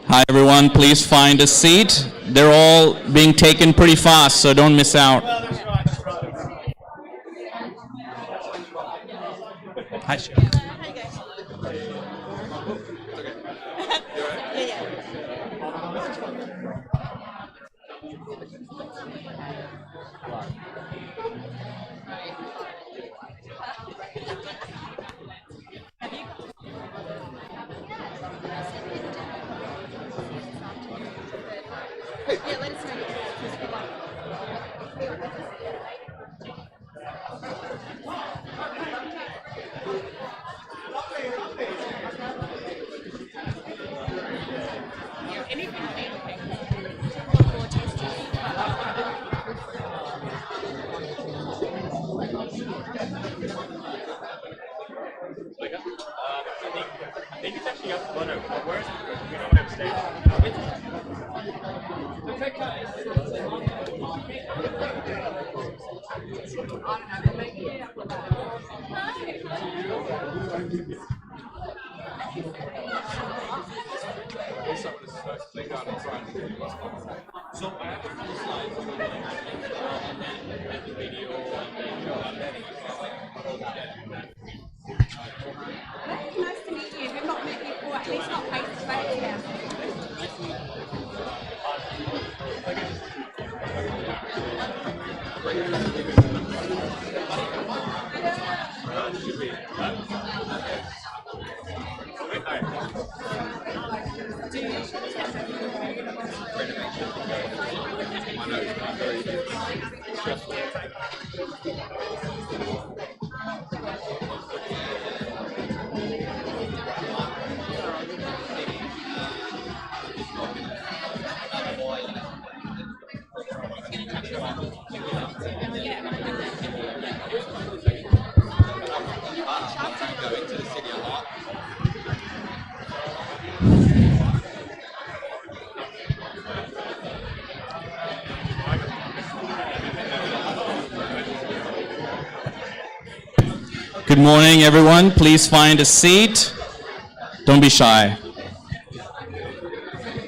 Hi everyone, please find a seat. They're all being taken pretty fast, so don't miss out. Hi. Yeah, let us know. I think it's actually up. Oh no, where's we don't have stage. So I have a couple slides and the video Nice to meet you. We've not met before, at least not face to face now. Good morning, everyone. Please find a seat. Don't be shy.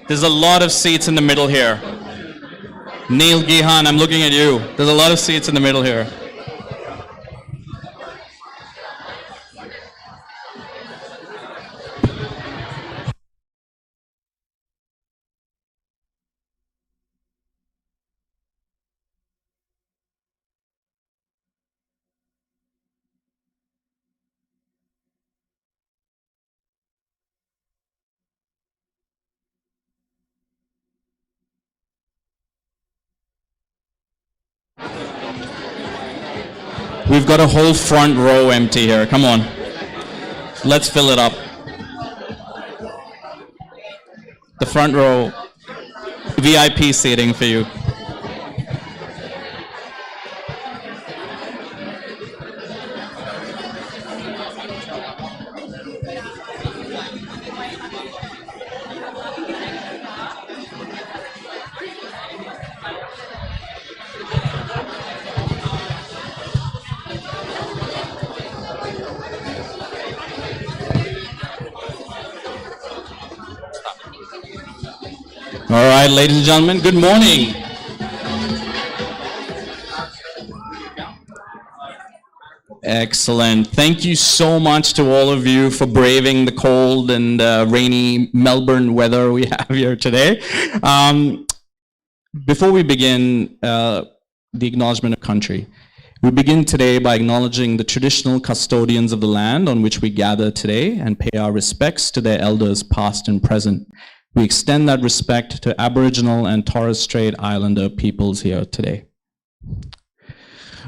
There's a lot of seats in the middle here. Neil Gihan, I'm looking at you. There's a lot of seats in the middle here. We've got a whole front row empty here. Come on. Let's fill it up. The front row, VIP seating for you. All right, ladies and gentlemen, good morning. Excellent. Thank you so much to all of you for braving the cold and rainy Melbourne weather we have here today. Before we begin the acknowledgement of country, we begin today by acknowledging the traditional custodians of the land on which we gather today and pay our respects to their elders past and present. We extend that respect to Aboriginal and Torres Strait Islander peoples here today.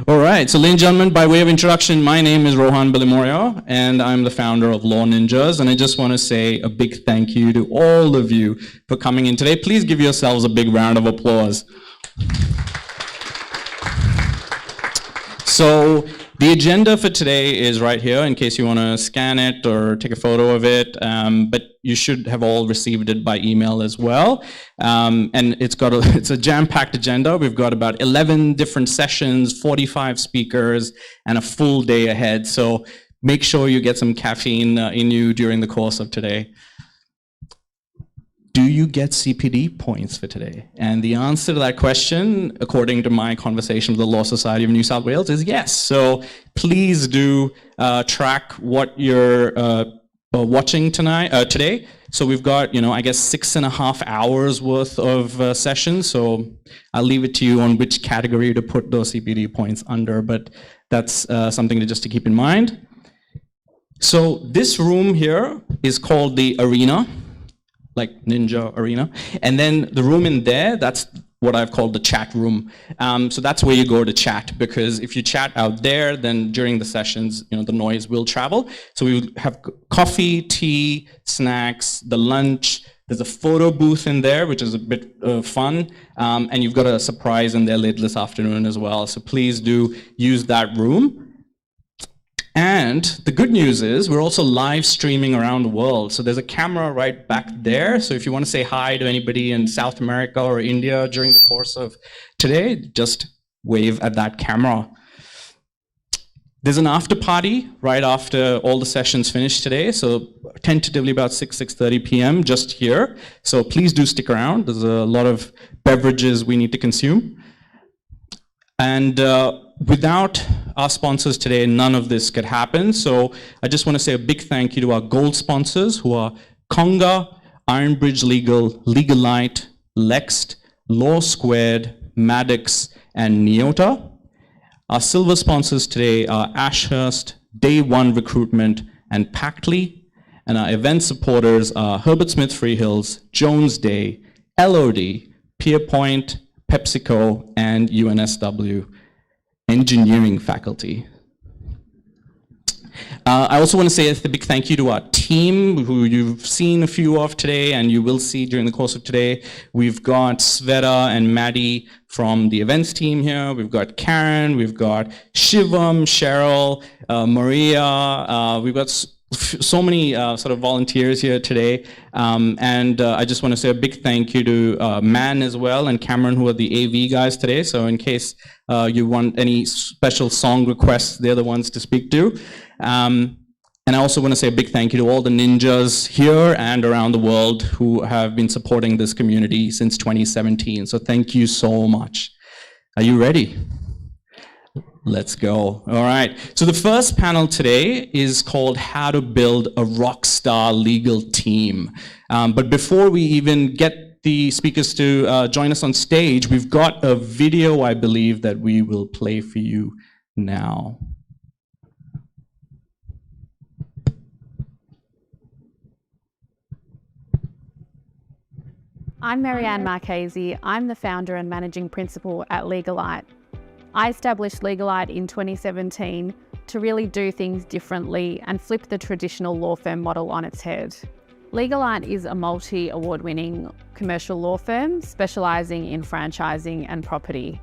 All right, so ladies and gentlemen, by way of introduction, my name is Rohan Bilimorio, and I'm the founder of Law Ninjas, and I just want to say a big thank you to all of you for coming in today. Please give yourselves a big round of applause. So the agenda for today is right here in case you want to scan it or take a photo of it, but you should have all received it by email as well. And it's a jam-packed agenda. We've got about 11 different sessions, 45 speakers, and a full day ahead. So make sure you get some caffeine in you during the course of today. Do you get CPD points for today? And the answer to that question, according to my conversation with the Law Society of New South Wales, is yes. So please do track what you're watching today. So we've got, I guess 6.5 hours worth of sessions. So I'll leave it to you on which category to put those CPD points under, but that's something to keep in mind. So this room here is called the Arena, like Ninja Arena. And then the room in there, that's what I've called the chat room. So that's where you go to chat, because if you chat out there, then during the sessions, the noise will travel. So we have coffee, tea, snacks, the lunch. There's a photo booth in there, which is a bit fun. And you've got a surprise in there later this afternoon as well. So please do use that room. And the good news is we're also live streaming around the world. So there's a camera right back there. So if you want to say hi to anybody in South America or India during the course of today, just wave at that camera. There's an after party right after all the sessions finish today. So tentatively about 6:30 p.m. just here. So please do stick around. There's a lot of beverages we need to consume. And without our sponsors today, none of this could happen. So I just want to say a big thank you to our gold sponsors, who are Conga, Ironbridge Legal, Legalite, Lext, Law Squared, Maddox, and Neota. Our silver sponsors today are Ashurst, Day One Recruitment, and Pactly. And our event supporters are Herbert Smith Freehills, Jones Day, LOD, Pierpoint, PepsiCo, and UNSW engineering faculty. I also want to say a big thank you to our team, who you've seen a few of today and you will see during the course of today. We've got Sveta and Maddie from the events team here. We've got Karen, we've got Shivam, Cheryl, Maria. We've got so many sort of volunteers here today. And I just want to say a big thank you to Man as well and Cameron, who are the AV guys today. So in case you want any special song requests, they're the ones to speak to. And I also want to say a big thank you to all the ninjas here and around the world who have been supporting this community since 2017. So thank you so much. Are you ready? Let's go. All right. So the first panel today is called How to Build a Rockstar Legal Team. But before we even get the speakers to join us on stage, we've got a video, I believe, that we will play for you now. I'm Marianne Marchese. I'm the founder and managing principal at Legalite. I established Legalite in 2017 to really do things differently and flip the traditional law firm model on its head. Legalite is a multi-award-winning commercial law firm specialising in franchising and property.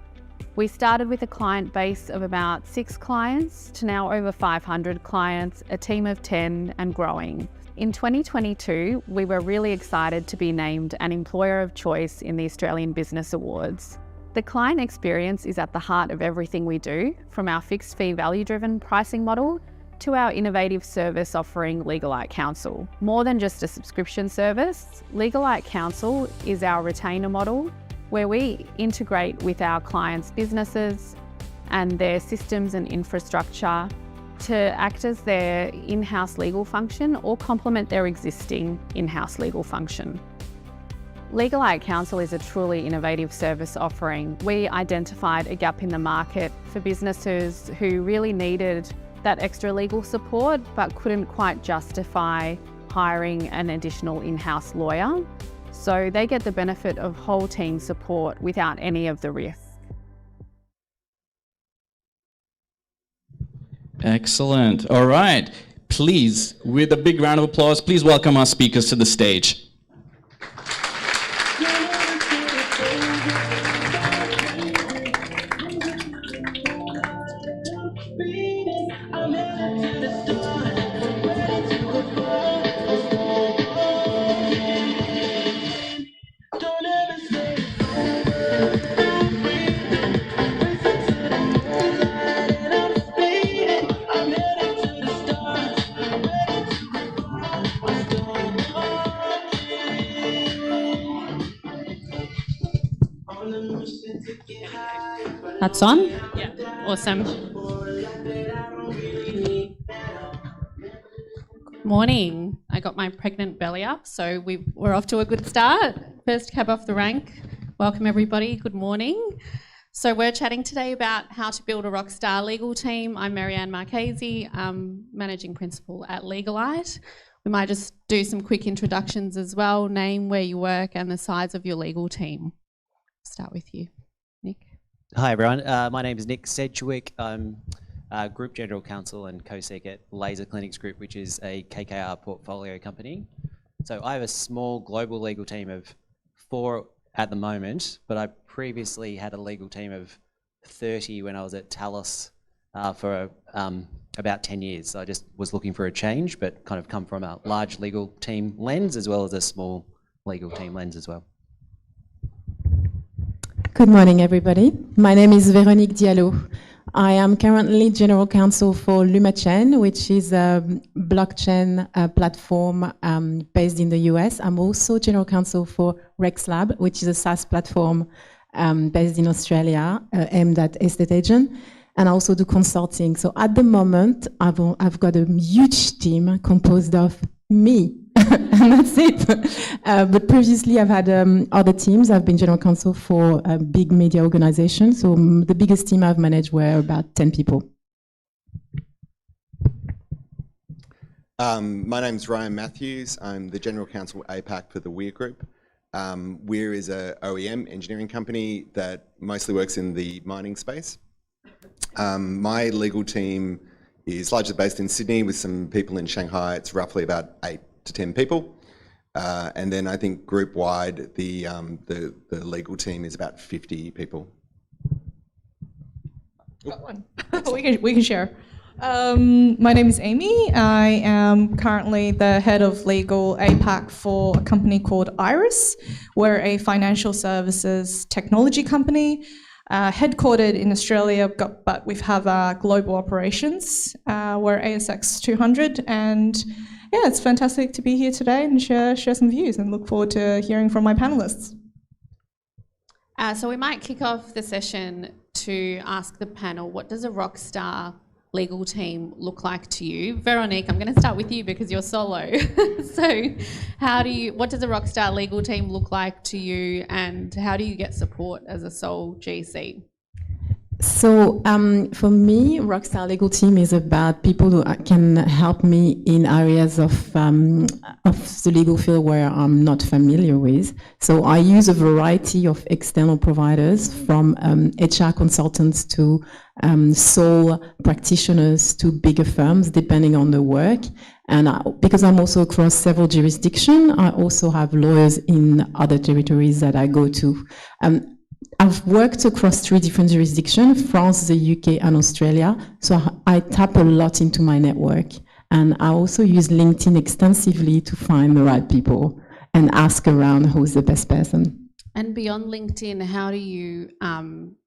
We started with a client base of about 6 clients to now over 500 clients, a team of 10 and growing. In 2022, we were really excited to be named an Employer of Choice in the Australian Business Awards. The client experience is at the heart of everything we do, from our fixed fee value-driven pricing model to our innovative service offering Legalite Counsel. More than just a subscription service, Legalite Counsel is our retainer model where we integrate with our clients' businesses and their systems and infrastructure to act as their in-house legal function or complement their existing in-house legal function. Legalite Counsel is a truly innovative service offering. We identified a gap in the market for businesses who really needed that extra legal support but couldn't quite justify hiring an additional in-house lawyer. So they get the benefit of whole team support without any of the risk. Excellent. All right. Please, with a big round of applause, please welcome our speakers to the stage. That's on? Yeah. Awesome. Morning. I got my pregnant belly up, so we're off to a good start. First cab off the rank. Welcome everybody. Good morning. So we're chatting today about how to build a rockstar legal team. I'm Marianne Marchese, Managing Principal at Legalite. We might just do some quick introductions as well, name, where you work and the size of your legal team. Start with you, Nick. Hi everyone, my name is Nick Sedgwick. I'm Group General Counsel and Co-Sec at Laser Clinics Group, which is a KKR portfolio company. So I have a small global legal team of 4 at the moment, but I previously had a legal team of 30 when I was at Talos for about 10 years. So I just was looking for a change, but kind of come from a large legal team lens as well as a small legal team lens as well. Good morning, everybody. My name is Véronique Diallo. I am currently General Counsel for LumaChain, which is a blockchain platform based in the US. I'm also General Counsel for RexLab, which is a SaaS platform based in Australia, aimed at estate agents, and I also do consulting. So at the moment, I've got a huge team composed of me, and that's it. But previously, I've had other teams. I've been general counsel for a big media organization. So the biggest team I've managed were about 10 people. My name's Ryan Matthews. I'm the general counsel APAC for the Weir Group. Weir is a OEM engineering company that mostly works in the mining space. My legal team is largely based in Sydney with some people in Shanghai. It's roughly about 8 to 10 people. And then I think group-wide, the legal team is about 50 people. Got one. we can share. My name is Amy. I am currently the head of legal APAC for a company called Iris. We're a financial services technology company. Headquartered in Australia, but we have global operations. We're ASX 200, and yeah, it's fantastic to be here today and share some views, and look forward to hearing from my panelists. So we might kick off the session to ask the panel, what does a rockstar legal team look like to you? Veronique, I'm going to start with you because you're solo. So what does a rockstar legal team look like to you, and how do you get support as a sole GC? So for me, Rockstar Legal Team is about people who can help me in areas of the legal field where I'm not familiar with. So I use a variety of external providers, from HR consultants to sole practitioners to bigger firms, depending on the work. And because I'm also across several jurisdictions, I also have lawyers in other territories that I go to. I've worked across 3 different jurisdictions, France, the UK, and Australia. So I tap a lot into my network. And I also use LinkedIn extensively to find the right people and ask around who's the best person. And beyond LinkedIn, how do you,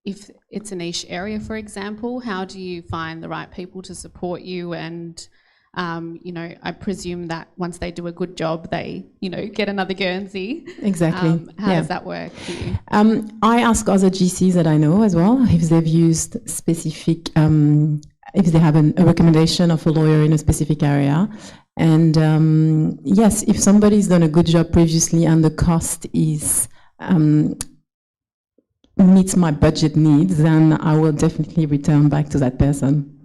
if it's a niche area, for example, how do you find the right people to support you? And I presume that once they do a good job, they, get another Guernsey. Exactly. How does that work for you? I ask other GCs that I know as well if they've used specific, if they have a recommendation of a lawyer in a specific area. And yes, if somebody's done a good job previously and the cost is meets my budget needs, then I will definitely return back to that person.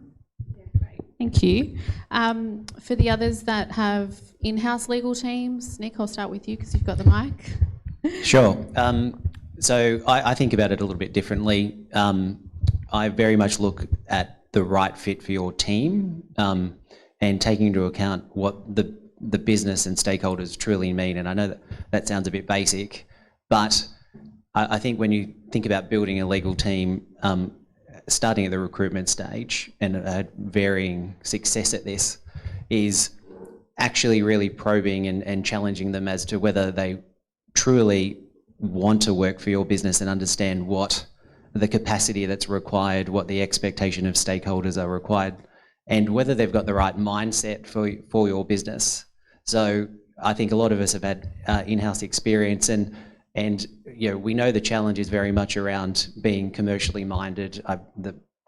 Thank you. For the others that have in-house legal teams, Nick, I'll start with you because you've got the mic. Sure. So I think about it a little bit differently. I very much look at the right fit for your team, and taking into account what the business and stakeholders truly mean. And I know that sounds a bit basic, but I think when you think about building a legal team, starting at the recruitment stage and varying success at this is actually really probing and challenging them as to whether they truly want to work for your business and understand what the capacity that's required, what the expectation of stakeholders are required, and whether they've got the right mindset for your business. So I think a lot of us have had in-house experience, and we know the challenge is very much around being commercially minded.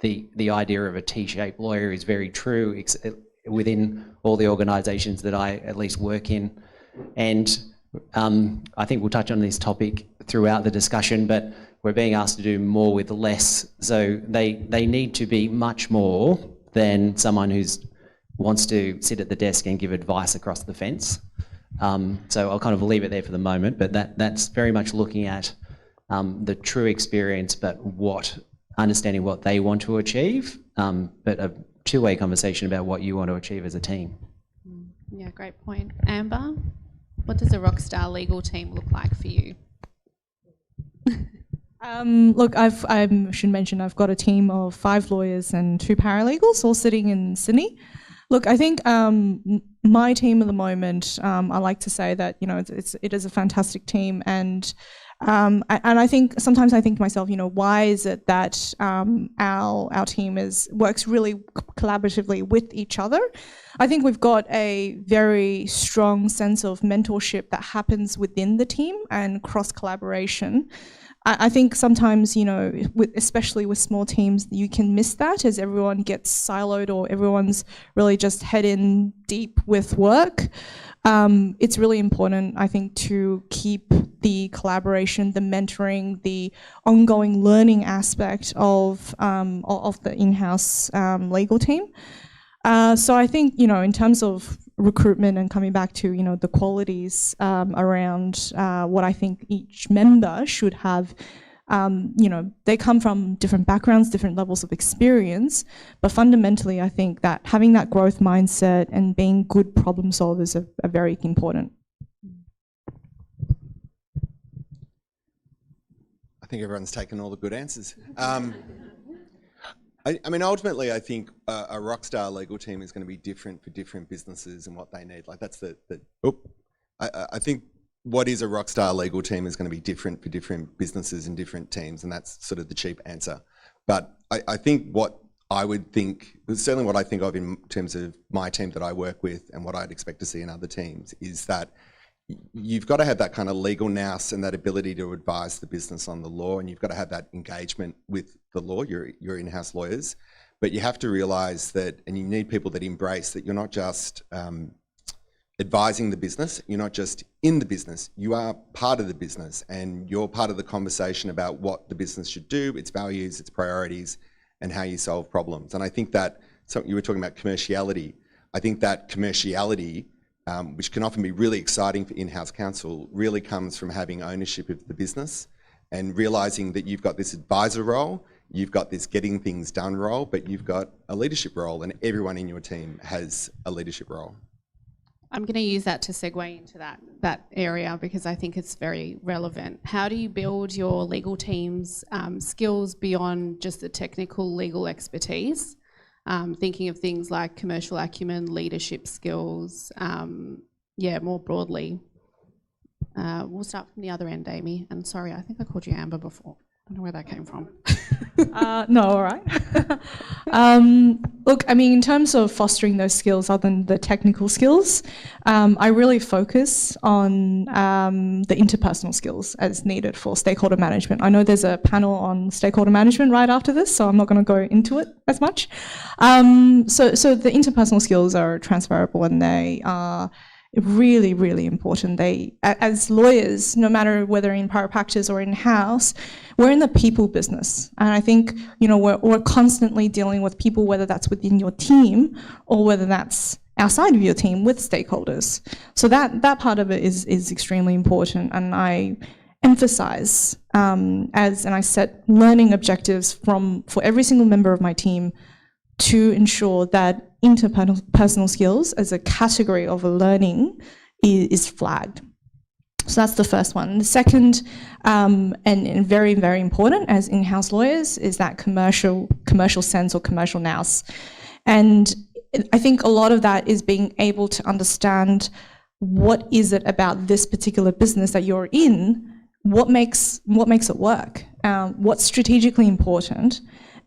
The idea of a T-shaped lawyer is very true within all the organisations that I at least work in, and I think we'll touch on this topic throughout the discussion, but we're being asked to do more with less. So they need to be much more than someone who wants to sit at the desk and give advice across the fence. So I'll kind of leave it there for the moment, but that's very much looking at the true experience, but understanding what they want to achieve, but a two-way conversation about what you want to achieve as a team. Yeah, great point. Amber, what does a rockstar legal team look like for you? Look, I should mention I've got a team of 5 lawyers and 2 paralegals, all sitting in Sydney. Look, I think my team at the moment, I like to say that it is a fantastic team, and I think sometimes I think to myself, why is it that our team works really collaboratively with each other? I think we've got a very strong sense of mentorship that happens within the team and cross collaboration. I think sometimes, especially with small teams, you can miss that as everyone gets siloed or everyone's really just head in deep with work. It's really important, I think, to keep the collaboration, the mentoring, the ongoing learning aspect of the in-house legal team. So I think, in terms of recruitment and coming back to, the qualities around what I think each member should have, they come from different backgrounds, different levels of experience, but fundamentally I think that having that growth mindset and being good problem solvers are very important. I think everyone's taken all the good answers. I mean, ultimately, I think a rockstar legal team is going to be different for different businesses and what they need. Like that's I think what is a rockstar legal team is going to be different for different businesses and different teams, and that's sort of the cheap answer. But I think what I would think, certainly what I think of in terms of my team that I work with and what I'd expect to see in other teams, is that you've got to have that kind of legal nous and that ability to advise the business on the law, and you've got to have that engagement with the law, your in-house lawyers. But you have to realise that, and you need people that embrace that you're not just advising the business, you're not just in the business, you are part of the business, and you're part of the conversation about what the business should do, its values, its priorities, and how you solve problems. And I think that, so you were talking about commerciality, I think that commerciality, which can often be really exciting for in-house counsel, really comes from having ownership of the business and realising that you've got this advisor role, you've got this getting things done role, but you've got a leadership role, and everyone in your team has a leadership role. I'm going to use that to segue into that area because I think it's very relevant. How do you build your legal team's skills beyond just the technical legal expertise? Thinking of things like commercial acumen, leadership skills, more broadly. We'll start from the other end, Amy. And sorry, I think I called you Amber before. I don't know where that came from. No, all right. Look, I mean, in terms of fostering those skills, other than the technical skills, I really focus on the interpersonal skills as needed for stakeholder management. I know there's a panel on stakeholder management right after this, so I'm not going to go into it as much. So the interpersonal skills are transferable, and they are really, really important. They, as lawyers, no matter whether in private practice or in-house, we're in the people business. And I think, we're constantly dealing with people, whether that's within your team or whether that's outside of your team with stakeholders. So that part of it is extremely important. And I emphasize, and I set learning objectives for every single member of my team to ensure that interpersonal skills as a category of learning is flagged. So that's the first one. The second, and very, very important as in-house lawyers, is that commercial sense or commercial nous. And I think a lot of that is being able to understand what is it about this particular business that you're in, what makes it work, what's strategically important,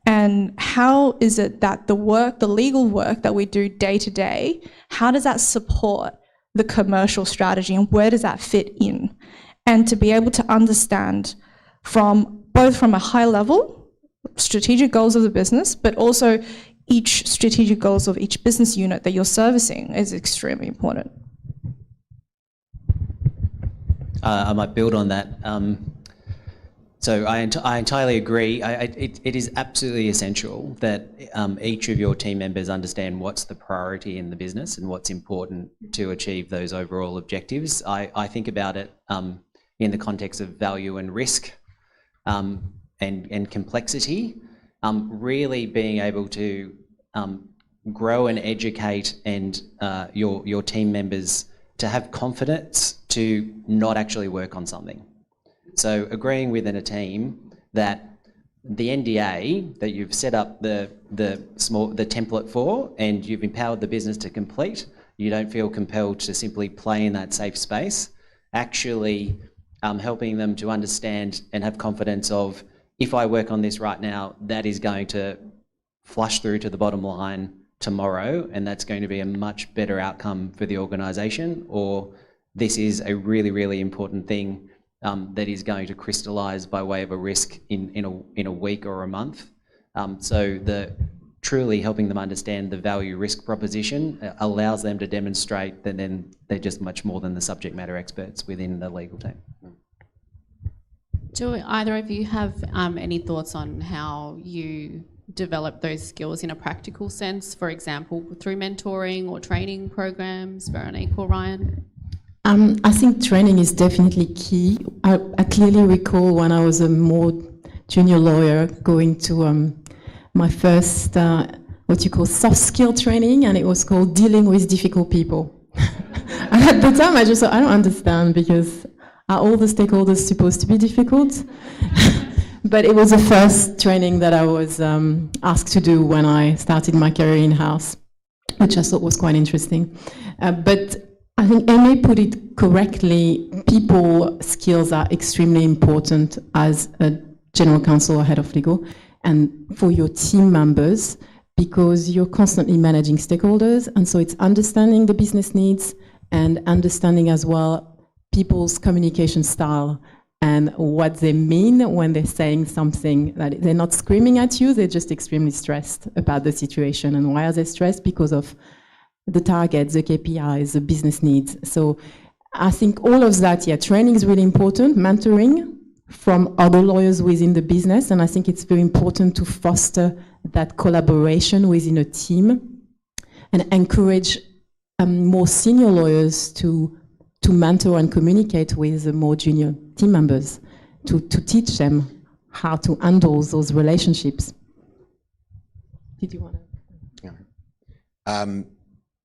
and how is it that the legal work that we do day to day, how does that support the commercial strategy and where does that fit in? And to be able to understand both from a high level, strategic goals of the business, but also each strategic goals of each business unit that you're servicing is extremely important. I might build on that. So I entirely agree. It is absolutely essential that each of your team members understand what's the priority in the business and what's important to achieve those overall objectives. I think about it in the context of value and risk and complexity. Really being able to grow and educate and your team members to have confidence to not actually work on something. So agreeing within a team that the NDA that you've set up the template for and you've empowered the business to complete, you don't feel compelled to simply play in that safe space, actually helping them to understand and have confidence of, if I work on this right now, that is going to flush through to the bottom line tomorrow, and that's going to be a much better outcome for the organisation, or this is a really, really important thing that is going to crystallise by way of a risk in a week or a month. So truly helping them understand the value risk proposition allows them to demonstrate that then they're just much more than the subject matter experts within the legal team. Do either of you have any thoughts on how you develop those skills in a practical sense, for example, through mentoring or training programs? Veronique or Ryan? I think training is definitely key. I clearly recall when I was a more junior lawyer going to my first, what you call soft skill training, and it was called dealing with difficult people. And at the time I just thought, I don't understand, because are all the stakeholders supposed to be difficult? But it was the first training that I was asked to do when I started my career in-house, which I thought was quite interesting. But I think Amy put it correctly. People skills are extremely important as a general counsel or head of legal, and for your team members, because you're constantly managing stakeholders, and so it's understanding the business needs and understanding as well people's communication style and what they mean when they're saying something, that they're not screaming at you, they're just extremely stressed about the situation. And why are they stressed? Because of the targets, the KPIs, the business needs. So I think all of that, yeah, training is really important, mentoring from other lawyers within the business, and I think it's very important to foster that collaboration within a team and encourage more senior lawyers to mentor and communicate with the more junior team members, to teach them how to handle those relationships. Did you want to? Yeah.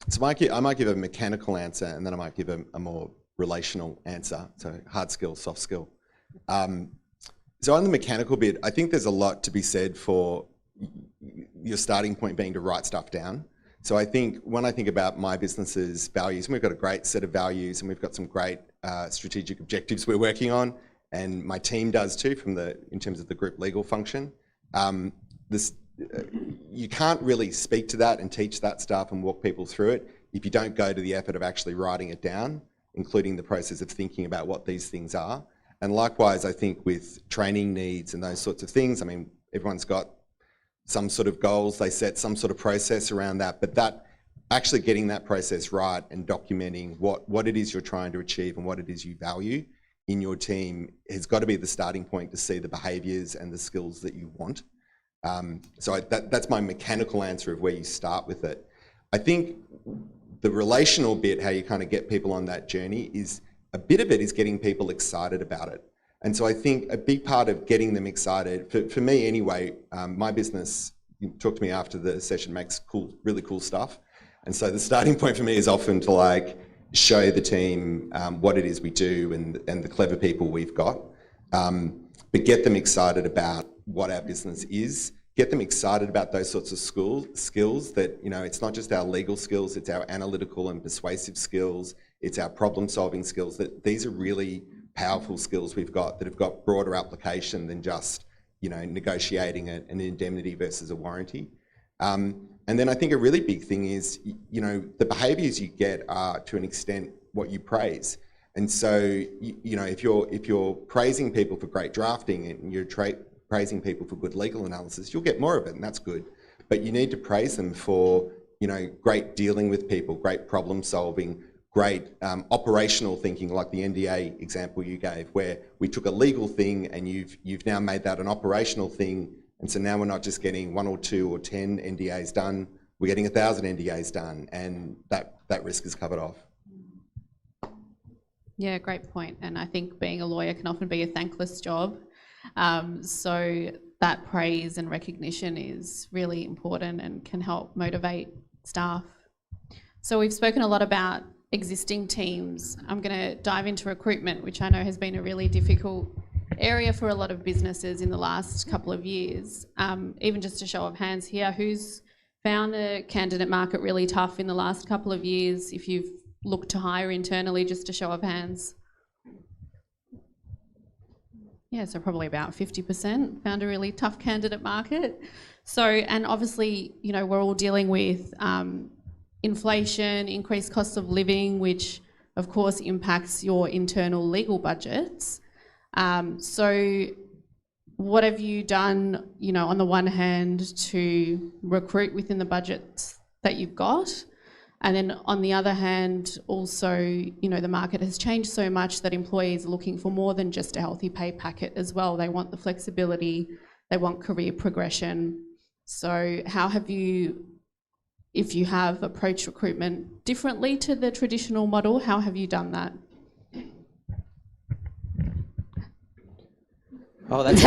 So I might give a mechanical answer, and then I might give a more relational answer, so hard skill, soft skill. So on the mechanical bit, I think there's a lot to be said for your starting point being to write stuff down. So I think when I think about my business's values, and we've got a great set of values, and we've got some great strategic objectives we're working on, and my team does too, in terms of the group legal function. You can't really speak to that and teach that stuff and walk people through it if you don't go to the effort of actually writing it down, including the process of thinking about what these things are. And likewise, I think with training needs and those sorts of things, I mean, everyone's got some sort of goals, they set some sort of process around that, but that actually getting that process right and documenting what it is you're trying to achieve and what it is you value in your team has got to be the starting point to see the behaviours and the skills that you want. So that's my mechanical answer of where you start with it. I think the relational bit, how you kind of get people on that journey, is a bit of it is getting people excited about it. And so I think a big part of getting them excited, for me anyway, my business talk to me after the session makes really cool stuff. And so the starting point for me is often to like show the team what it is we do and the clever people we've got, but get them excited about what our business is. Get them excited about those sorts of skills that, you know, it's not just our legal skills, it's our analytical and persuasive skills, it's our problem solving skills, that these are really powerful skills we've got that have got broader application than just, you know, negotiating an indemnity versus a warranty. And then I think a really big thing is, you know, the behaviours you get are to an extent what you praise. And so, you know, if you're praising people for great drafting and you're praising people for good legal analysis, you'll get more of it, and that's good. But you need to praise them for, you know, great dealing with people, great problem solving, great operational thinking, like the NDA example you gave, where we took a legal thing and you've now made that an operational thing. And so now we're not just getting 1 or 2 or 10 NDAs done, we're getting 1,000 NDAs done, and that risk is covered off. Yeah, great point. And I think being a lawyer can often be a thankless job. So that praise and recognition is really important and can help motivate staff. So we've spoken a lot about existing teams. I'm going to dive into recruitment, which I know has been a really difficult area for a lot of businesses in the last couple of years. Even just a show of hands here, who's found the candidate market really tough in the last couple of years? If you've looked to hire internally, just a show of hands. Yeah, so probably about 50% found a really tough candidate market. So, and obviously, you know, we're all dealing with inflation, increased cost of living, which of course impacts your internal legal budgets. So what have you done, you know, on the one hand to recruit within the budgets that you've got? And then on the other hand, also, you know, the market has changed so much that employees are looking for more than just a healthy pay packet as well. They want the flexibility, they want career progression. So how have you, if you have approached recruitment differently to the traditional model, how have you done that? Oh, that's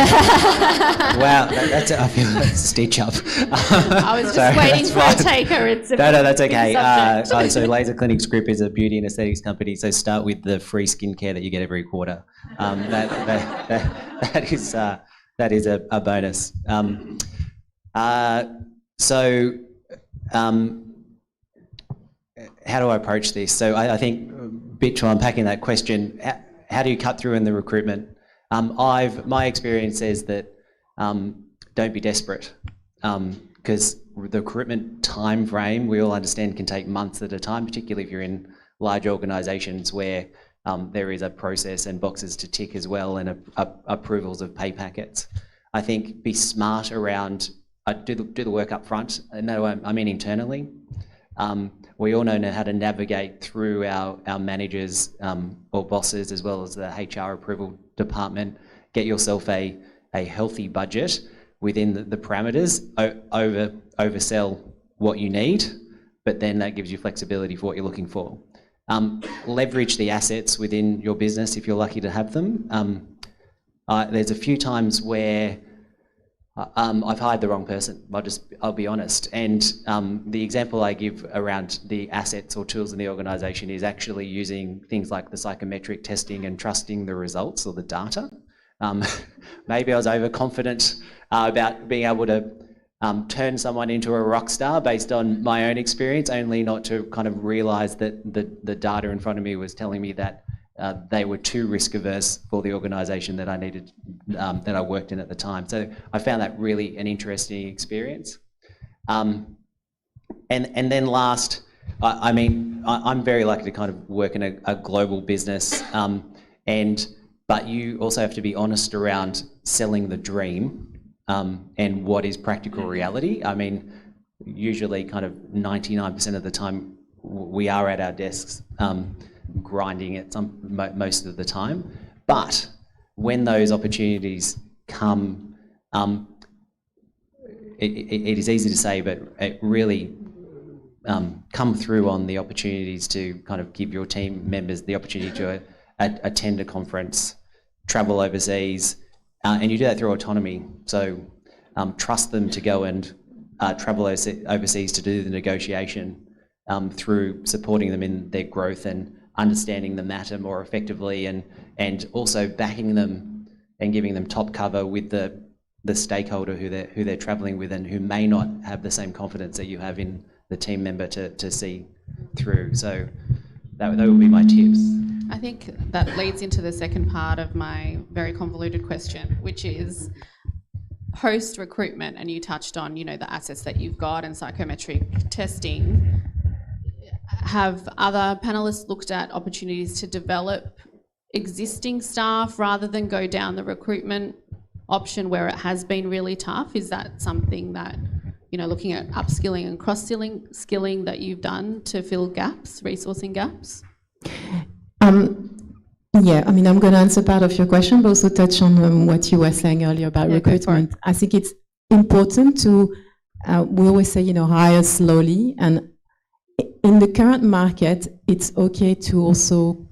wow! That's I feel like a stitch up. I was just waiting for a taker. It's a no, that's okay. So Laser Clinics Group is a beauty and aesthetics company. So start with the free skincare that you get every quarter. That is a bonus. How do I approach this? So I think, bit to unpacking that question, how do you cut through in the recruitment? My experience says that don't be desperate, because the recruitment time frame, we all understand, can take months at a time, particularly if you're in large organisations where there is a process and boxes to tick as well, and approvals of pay packets. I think be smart around, do the work up front. No, I mean internally. We all know how to navigate through our managers or bosses, as well as the HR approval department. Get yourself a healthy budget within the parameters. Oversell what you need, but then that gives you flexibility for what you're looking for. Leverage the assets within your business if you're lucky to have them. There's a few times where I've hired the wrong person. I'll be honest. And the example I give around the assets or tools in the organisation is actually using things like the psychometric testing and trusting the results or the data. Maybe I was overconfident about being able to turn someone into a rock star based on my own experience, only not to kind of realise that the data in front of me was telling me that they were too risk averse for the organisation that I needed, that I worked in at the time. So I found that really an interesting experience. And then last, I mean, I'm very lucky to kind of work in a global business, but you also have to be honest around selling the dream and what is practical reality. I mean, usually kind of 99% of the time we are at our desks grinding it most of the time. But when those opportunities come, it is easy to say, but it really come through on the opportunities to kind of give your team members the opportunity to attend a conference, travel overseas, and you do that through autonomy. So trust them to go and travel overseas to do the negotiation, through supporting them in their growth and understanding the matter more effectively, and also backing them and giving them top cover with the stakeholder who they're travelling with and who may not have the same confidence that you have in the team member to see through. So that would be my tips. I think that leads into the second part of my very convoluted question, which is post-recruitment, and you touched on, the assets that you've got and psychometric testing. Have other panellists looked at opportunities to develop existing staff rather than go down the recruitment option where it has been really tough? Is that something that, looking at upskilling and cross-skilling that you've done to fill gaps, resourcing gaps? Yeah, I mean, I'm going to answer part of your question, but also touch on what you were saying earlier about recruitment. I think it's important to, we always say, hire slowly. And in the current market, it's okay to also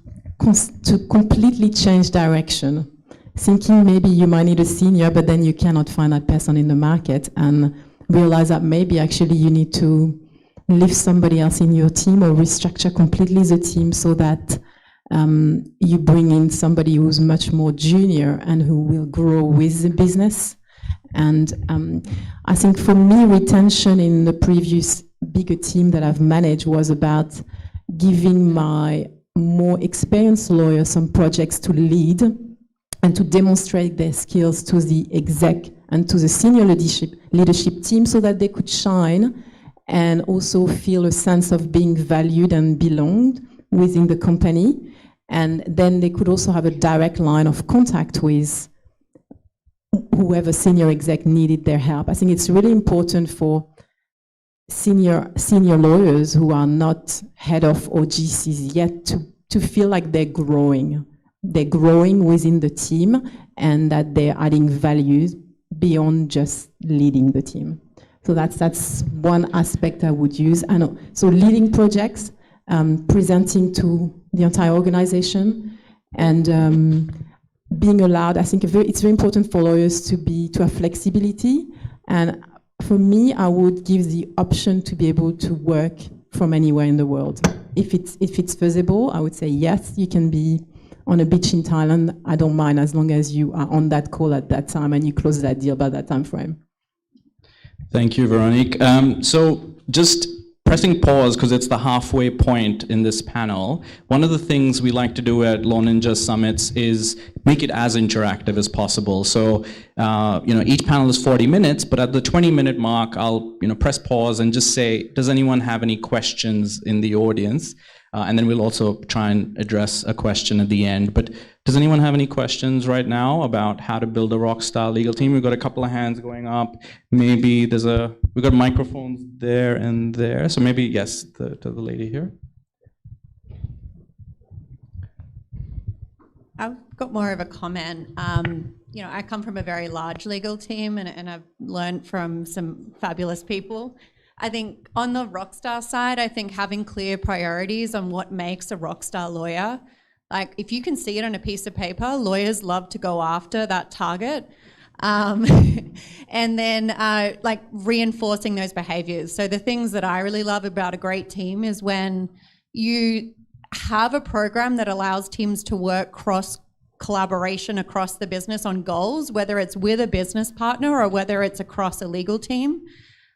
to completely change direction. Thinking maybe you might need a senior, but then you cannot find that person in the market, and realize that maybe actually you need to leave somebody else in your team or restructure completely the team so that you bring in somebody who's much more junior and who will grow with the business. And I think for me, retention in the previous bigger team that I've managed was about giving my more experienced lawyers some projects to lead and to demonstrate their skills to the exec and to the senior leadership team so that they could shine and also feel a sense of being valued and belonged within the company. And then they could also have a direct line of contact with whoever senior exec needed their help. I think it's really important for senior lawyers who are not head of or GCs yet to feel like they're growing. They're growing within the team and that they're adding value beyond just leading the team. So that's one aspect I would use. And so leading projects, presenting to the entire organization, and being allowed. I think it's very important for lawyers to have flexibility. And for me, I would give the option to be able to work from anywhere in the world. If it's feasible, I would say yes, you can be on a beach in Thailand. I don't mind, as long as you are on that call at that time and you close that deal by that time frame. Thank you, Veronique. So just pressing pause, because it's the halfway point in this panel. One of the things we like to do at Law Ninja Summits is make it as interactive as possible. So, each panel is 40 minutes, but at the 20-minute mark, I'll, press pause and just say, does anyone have any questions in the audience? And then we'll also try and address a question at the end. But does anyone have any questions right now about how to build a rockstar legal team? We've got a couple of hands going up. Maybe we've got microphones there and there. So maybe, yes, to the lady here. I've got more of a comment. I come from a very large legal team and I've learned from some fabulous people. I think on the rockstar side, I think having clear priorities on what makes a rockstar lawyer, like if you can see it on a piece of paper, lawyers love to go after that target. And then reinforcing those behaviors. So the things that I really love about a great team is when you have a program that allows teams to work collaboration across the business on goals, whether it's with a business partner or whether it's across a legal team.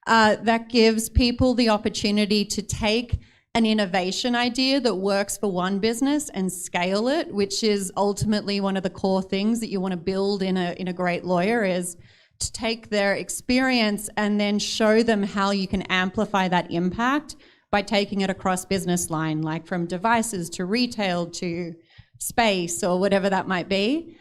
That gives people the opportunity to take an innovation idea that works for one business and scale it, which is ultimately one of the core things that you want to build in a great lawyer, is to take their experience and then show them how you can amplify that impact by taking it across business line, like from devices to retail to space or whatever that might be.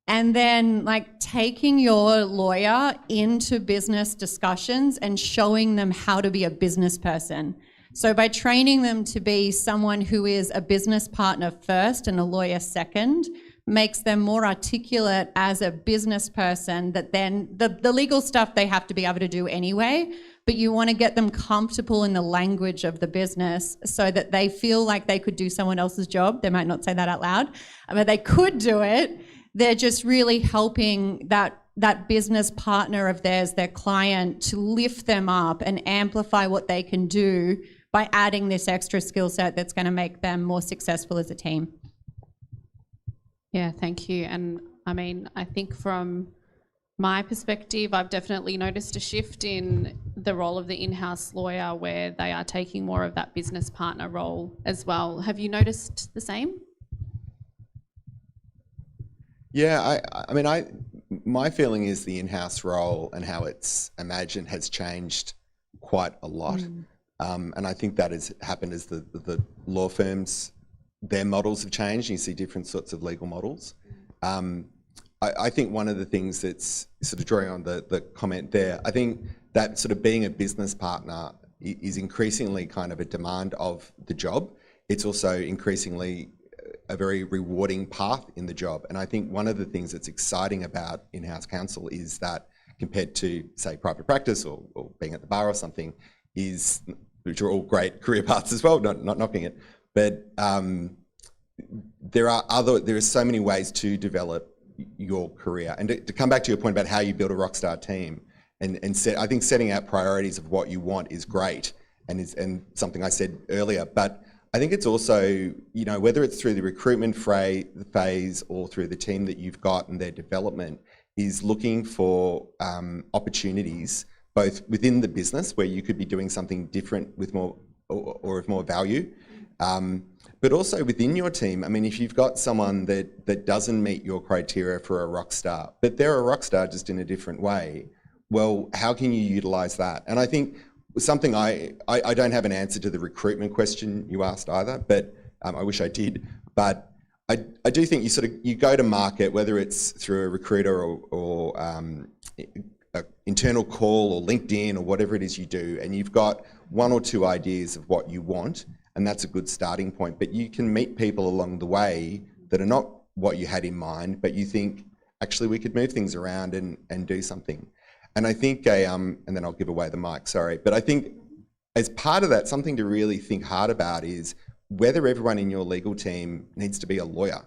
And then taking your lawyer into business discussions and showing them how to be a business person. So by training them to be someone who is a business partner first and a lawyer second, makes them more articulate as a business person, that then the legal stuff they have to be able to do anyway, but you want to get them comfortable in the language of the business so that they feel like they could do someone else's job. They might not say that out loud, but they could do it. They're just really helping that that business partner of theirs, their client, to lift them up and amplify what they can do by adding this extra skill set that's going to make them more successful as a team. Yeah, thank you. And I mean, I think from my perspective, I've definitely noticed a shift in the role of the in-house lawyer where they are taking more of that business partner role as well. Have you noticed the same? Yeah, I mean, my feeling is the in-house role and how it's imagined has changed quite a lot. And I think that has happened as the law firms, their models have changed. You see different sorts of legal models. I think one of the things that's sort of drawing on the comment there, I think that sort of being a business partner is increasingly kind of a demand of the job. It's also increasingly a very rewarding path in the job. And I think one of the things that's exciting about in-house counsel is that compared to, say, private practice or being at the bar or something, which are all great career paths as well, not knocking it, but there are so many ways to develop your career. And to come back to your point about how you build a rockstar team, I think setting out priorities of what you want is great and something I said earlier, but I think it's also, whether it's through the recruitment phase or through the team that you've got and their development, is looking for opportunities both within the business where you could be doing something different with more or of more value, but also within your team. I mean, if you've got someone that doesn't meet your criteria for a rock star, but they're a rock star just in a different way, well, how can you utilize that? And I think something I don't have an answer to the recruitment question you asked either, but I wish I did. But I do think you go to market, whether it's through a recruiter or an internal call or LinkedIn or whatever it is you do, and you've got one or two ideas of what you want, and that's a good starting point. But you can meet people along the way that are not what you had in mind, but you think, actually, we could move things around and do something. And I think, and then I'll give away the mic, sorry, but I think as part of that, something to really think hard about is whether everyone in your legal team needs to be a lawyer.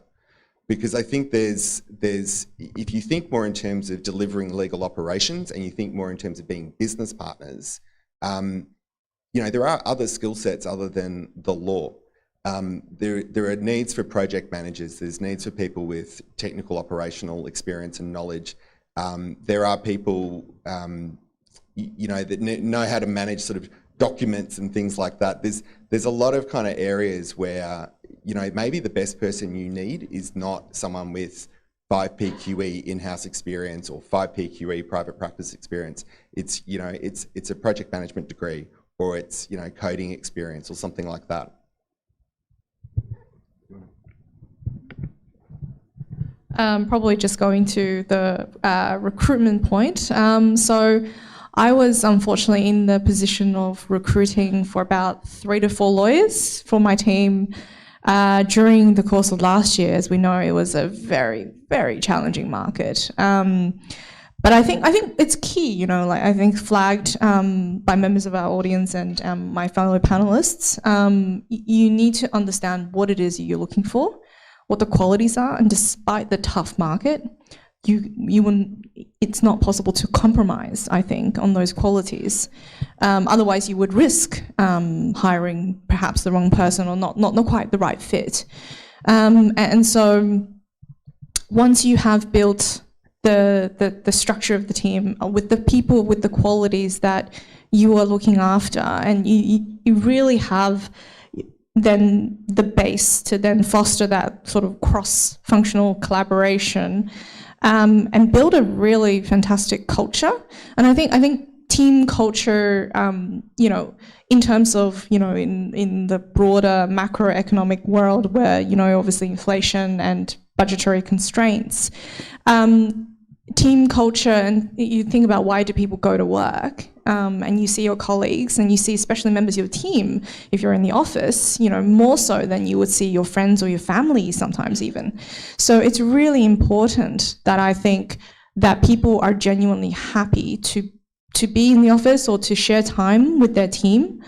Because I think there's if you think more in terms of delivering legal operations and you think more in terms of being business partners, there are other skill sets other than the law. There are needs for project managers, there's needs for people with technical operational experience and knowledge. There are people, that know how to manage sort of documents and things like that. There's a lot of kind of areas where, maybe the best person you need is not someone with 5 PQE in-house experience or 5 PQE private practice experience. It's a project management degree, or it's, coding experience or something like that. Probably just going to the recruitment point. So I was unfortunately in the position of recruiting for about 3 to 4 lawyers for my team during the course of last year. As we know, it was a very, very challenging market. But I think it's key, I think flagged by members of our audience and my fellow panelists, you need to understand what it is you're looking for, what the qualities are, and despite the tough market, it's not possible to compromise, I think, on those qualities. Otherwise, you would risk hiring perhaps the wrong person or not quite the right fit. And so once you have built the structure of the team with the people with the qualities that you are looking after, and you really have then the base to then foster that sort of cross-functional collaboration and build a really fantastic culture. And I think team culture, in terms of, in the broader macroeconomic world where, obviously inflation and budgetary constraints, team culture, and you think about why do people go to work, and you see your colleagues and you see especially members of your team, if you're in the office, more so than you would see your friends or your family sometimes even. So it's really important that I think that people are genuinely happy to be in the office or to share time with their team.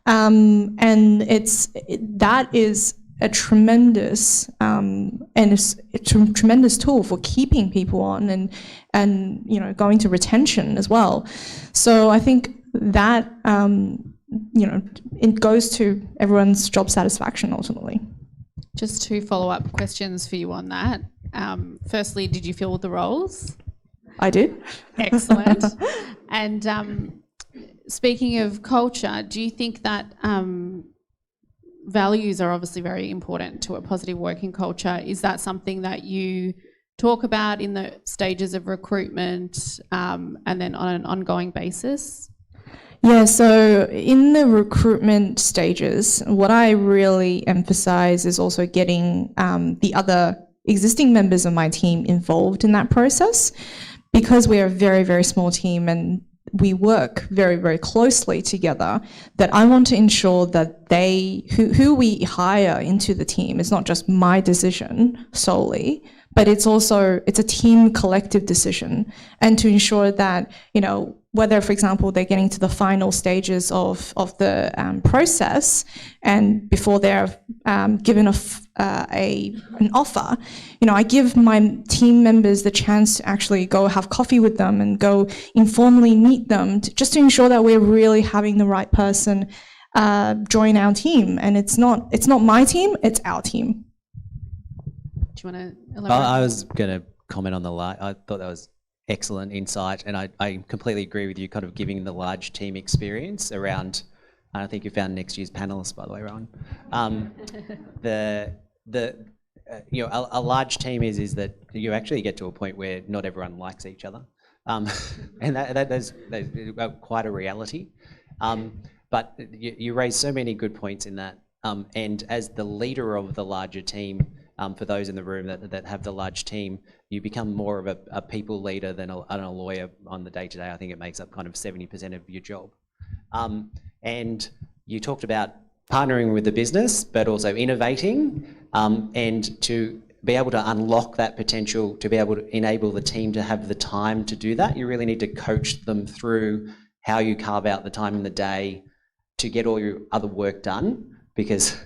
And that is a tremendous tremendous tool for keeping people on and you know, going to retention as well. So I think that you know, it goes to everyone's job satisfaction ultimately. Just two follow-up questions for you on that. Firstly, did you fill the roles? I did. Excellent. And speaking of culture, do you think that values are obviously very important to a positive working culture? Is that something that you talk about in the stages of recruitment and then on an ongoing basis? Yeah, so in the recruitment stages, what I really emphasize is also getting the other existing members of my team involved in that process, because we're a very, very small team and we work very, very closely together, that I want to ensure that they, who we hire into the team is not just my decision solely, but it's also, it's a team collective decision. And to ensure that, you know, whether, for example, they're getting to the final stages of the process and before they're given an offer, you know, I give my team members the chance to actually go have coffee with them and go informally meet them, just to ensure that we're really having the right person join our team. And it's not my team, it's our team. Do you want to elaborate? I was going to comment on I thought that was excellent insight, and I completely agree with you, kind of giving the large team experience around. I think you found next year's panelists, by the way, Rowan. You know, a large team is that you actually get to a point where not everyone likes each other, and that's quite a reality. But you raise so many good points in that, and as the leader of the larger team. For those in the room that have the large team, you become more of a people leader than a lawyer on the day-to-day. I think it makes up kind of 70% of your job. And you talked about partnering with the business, but also innovating, and to be able to unlock that potential, to be able to enable the team to have the time to do that. You really need to coach them through how you carve out the time in the day to get all your other work done, because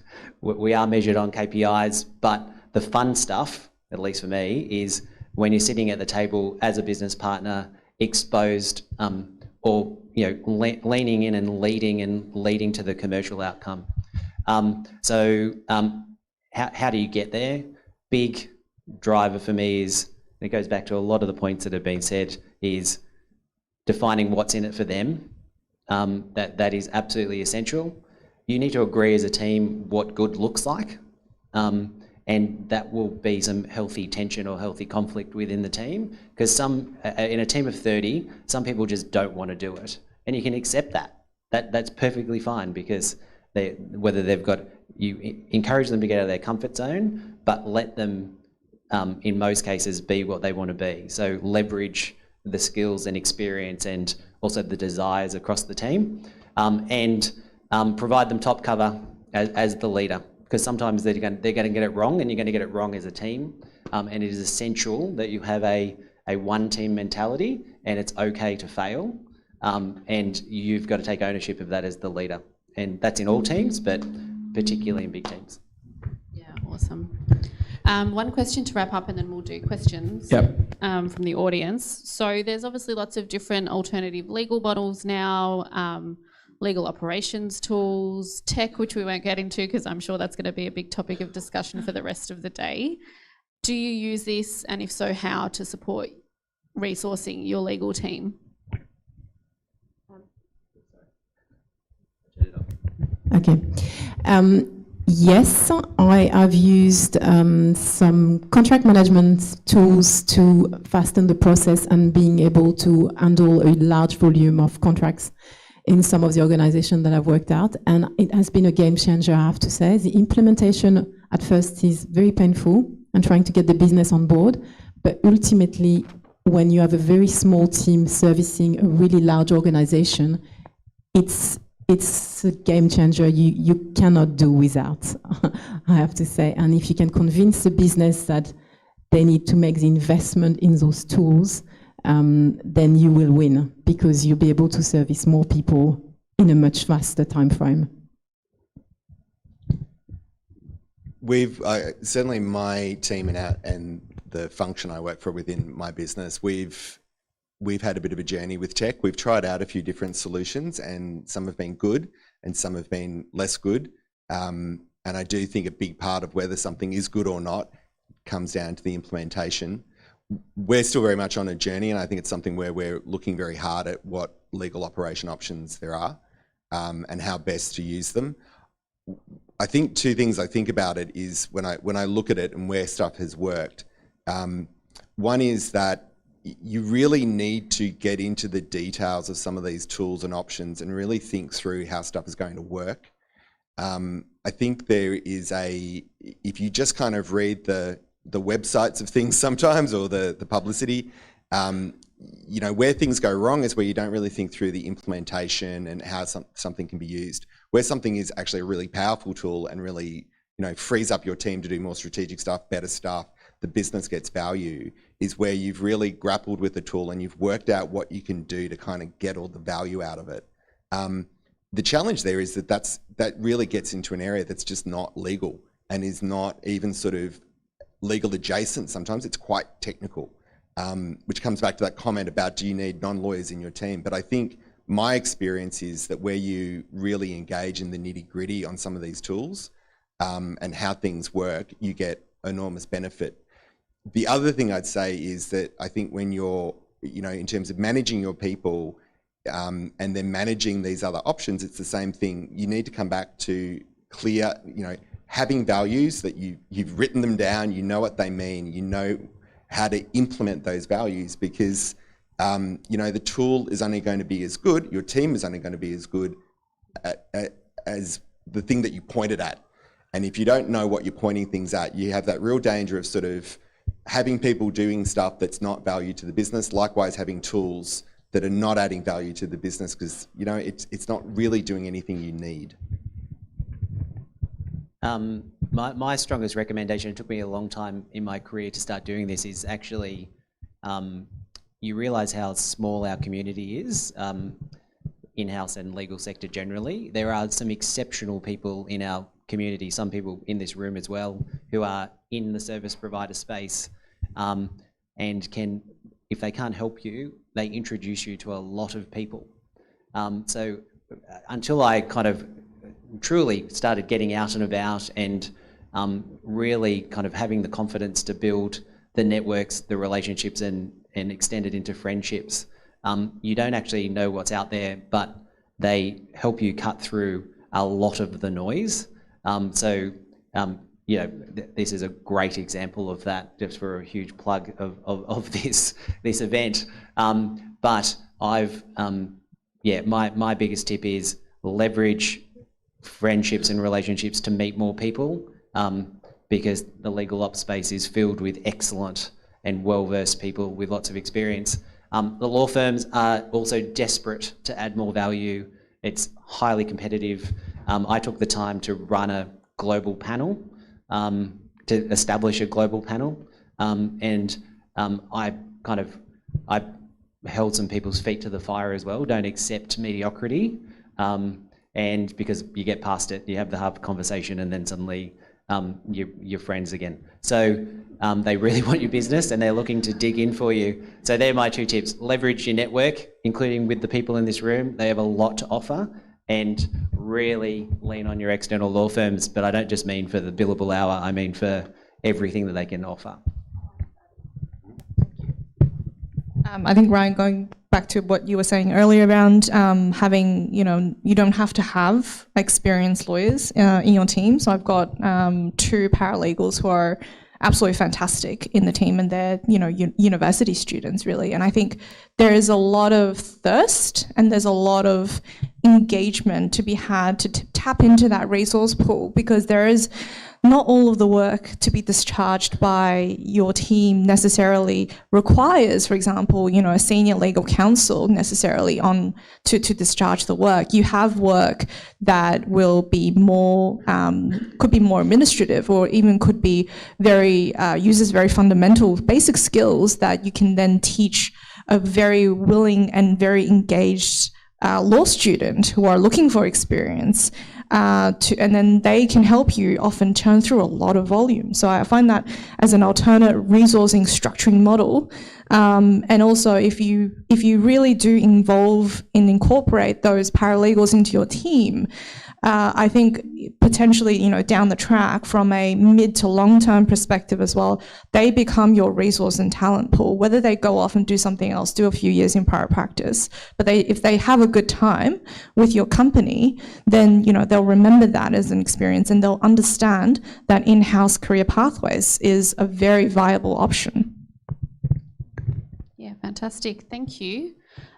we are measured on KPIs, but the fun stuff, at least for me, is when you're sitting at the table as a business partner, exposed, or you know, leaning in and leading to the commercial outcome. So how do you get there? Big driver for me is, and it goes back to a lot of the points that have been said, is defining what's in it for them. That is absolutely essential. You need to agree as a team what good looks like. And that will be some healthy tension or healthy conflict within the team, because in a team of 30, some people just don't want to do it, and you can accept that. That's perfectly fine, because whether they've got, you encourage them to get out of their comfort zone, but let them, in most cases, be what they want to be. So leverage the skills and experience and also the desires across the team, and provide them top cover as the leader. Because sometimes they're going to get it wrong, and you're going to get it wrong as a team. And it is essential that you have a one-team mentality, and it's okay to fail. And you've got to take ownership of that as the leader. And that's in all teams, but particularly in big teams. Yeah, awesome. One question to wrap up, and then we'll do questions from the audience. So there's obviously lots of different alternative legal models now. Legal operations tools, tech, which we won't get into because I'm sure that's going to be a big topic of discussion for the rest of the day. Do you use this, and if so, how, to support resourcing your legal team? Okay. Yes, I have used some contract management tools to fasten the process and being able to handle a large volume of contracts in some of the organizations that I've worked out, and it has been a game changer, I have to say. The implementation at first is very painful and trying to get the business on board, but ultimately, when you have a very small team servicing a really large organization, it's a game changer you cannot do without, I have to say. And if you can convince the business that they need to make the investment in those tools, then you will win, because you'll be able to service more people in a much faster time frame. We've certainly my team and the function I work for within my business, we've had a bit of a journey with tech. We've tried out a few different solutions, and some have been good and some have been less good. And I do think a big part of whether something is good or not comes down to the implementation. We're still very much on a journey, and I think it's something where we're looking very hard at what legal operation options there are and how best to use them. I think two things I think about it is when I look at it and where stuff has worked. One is that you really need to get into the details of some of these tools and options and really think through how stuff is going to work. I think there is if you just kind of read the websites of things sometimes, or the publicity, you know, where things go wrong is where you don't really think through the implementation and how something can be used. Where something is actually a really powerful tool and really, you know, frees up your team to do more strategic stuff, better stuff, the business gets value, is where you've really grappled with the tool and you've worked out what you can do to kind of get all the value out of it. The challenge there is that really gets into an area that's just not legal and is not even sort of legal adjacent. Sometimes it's quite technical, which comes back to that comment about, do you need non-lawyers in your team? But I think my experience is that where you really engage in the nitty-gritty on some of these tools and how things work, you get enormous benefit. The other thing I'd say is that I think when you're, you know, in terms of managing your people and then managing these other options, it's the same thing. You need to come back to clear, you know, having values that you've written them down, you know what they mean, you know how to implement those values, because you know, the tool is only going to be as good, your team is only going to be as good as the thing that you point it at. And if you don't know what you're pointing things at, you have that real danger of sort of having people doing stuff that's not value to the business, likewise having tools that are not adding value to the business, because, you know, it's not really doing anything you need. My strongest recommendation, it took me a long time in my career to start doing this, is actually you realise how small our community is, in-house and legal sector generally. There are some exceptional people in our community, some people in this room as well, who are in the service provider space and can, if they can't help you, they introduce you to a lot of people. So until I kind of truly started getting out and about and really kind of having the confidence to build the networks, the relationships, and extend it into friendships, you don't actually know what's out there, but they help you cut through a lot of the noise. You know, this is a great example of that, just for a huge plug of this event. But I've, yeah, my biggest tip is leverage friendships and relationships to meet more people, because the legal ops space is filled with excellent and well-versed people with lots of experience. The law firms are also desperate to add more value. It's highly competitive. I took the time to run a global panel, to establish a global panel, and I held some people's feet to the fire as well. Don't accept mediocrity, and because you get past it, you have the hard conversation, and then suddenly you're friends again. So they really want your business and they're looking to dig in for you. So they're my two tips. Leverage your network, including with the people in this room. They have a lot to offer, and really lean on your external law firms. But I don't just mean for the billable hour, I mean for everything that they can offer. I think, Ryan, going back to what you were saying earlier around having, you know, you don't have to have experienced lawyers in your team. So I've got 2 paralegals who are absolutely fantastic in the team, and they're, you know, university students really. And I think there is a lot of thirst and there's a lot of engagement to be had to tap into that resource pool, because there is not all of the work to be discharged by your team necessarily requires, for example, you know, a senior legal counsel necessarily on to discharge the work. You have work that will be more, could be more administrative, or even could be very, uses very fundamental basic skills that you can then teach a very willing and very engaged law student who are looking for experience. and then they can help you often churn through a lot of volume. So I find that as an alternate resourcing structuring model. And also, if you really do involve and incorporate those paralegals into your team, I think potentially, down the track from a mid to long-term perspective as well, they become your resource and talent pool, whether they go off and do something else, do a few years in private practice. But if they have a good time with your company, then, they'll remember that as an experience and they'll understand that in-house career pathways is a very viable option. Yeah, fantastic. Thank you.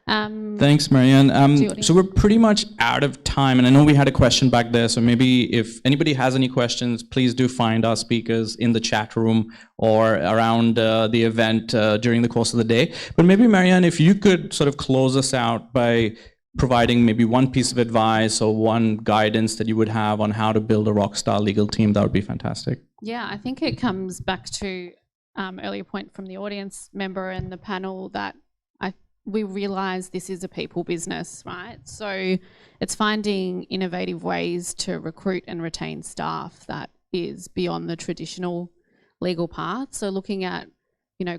Thanks, Marianne. So we're pretty much out of time, and I know we had a question back there, so maybe if anybody has any questions, please do find our speakers in the chat room or around the event during the course of the day. But maybe, Marianne, if you could sort of close us out by providing maybe one piece of advice or one guidance that you would have on how to build a rockstar legal team, that would be fantastic. Yeah, I think it comes back to earlier point from the audience member and the panel that we realize this is a people business, right? So it's finding innovative ways to recruit and retain staff that is beyond the traditional legal path. So looking at,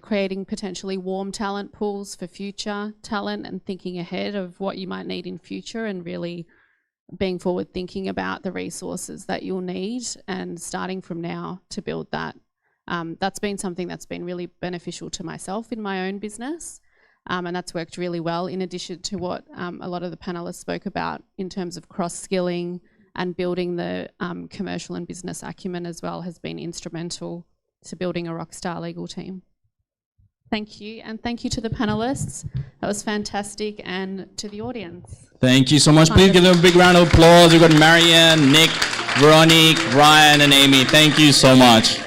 creating potentially warm talent pools for future talent and thinking ahead of what you might need in future and really being forward thinking about the resources that you'll need and starting from now to build that. That's been something that's been really beneficial to myself in my own business. And that's worked really well, in addition to what a lot of the panelists spoke about in terms of cross-skilling and building the commercial and business acumen as well has been instrumental to building a rockstar legal team. Thank you, and thank you to the panelists. That was fantastic, and to the audience. Thank you so much. Please give them a big round of applause. We've got Marianne, Nick, Veronique, Ryan, and Amy. Thank you so much.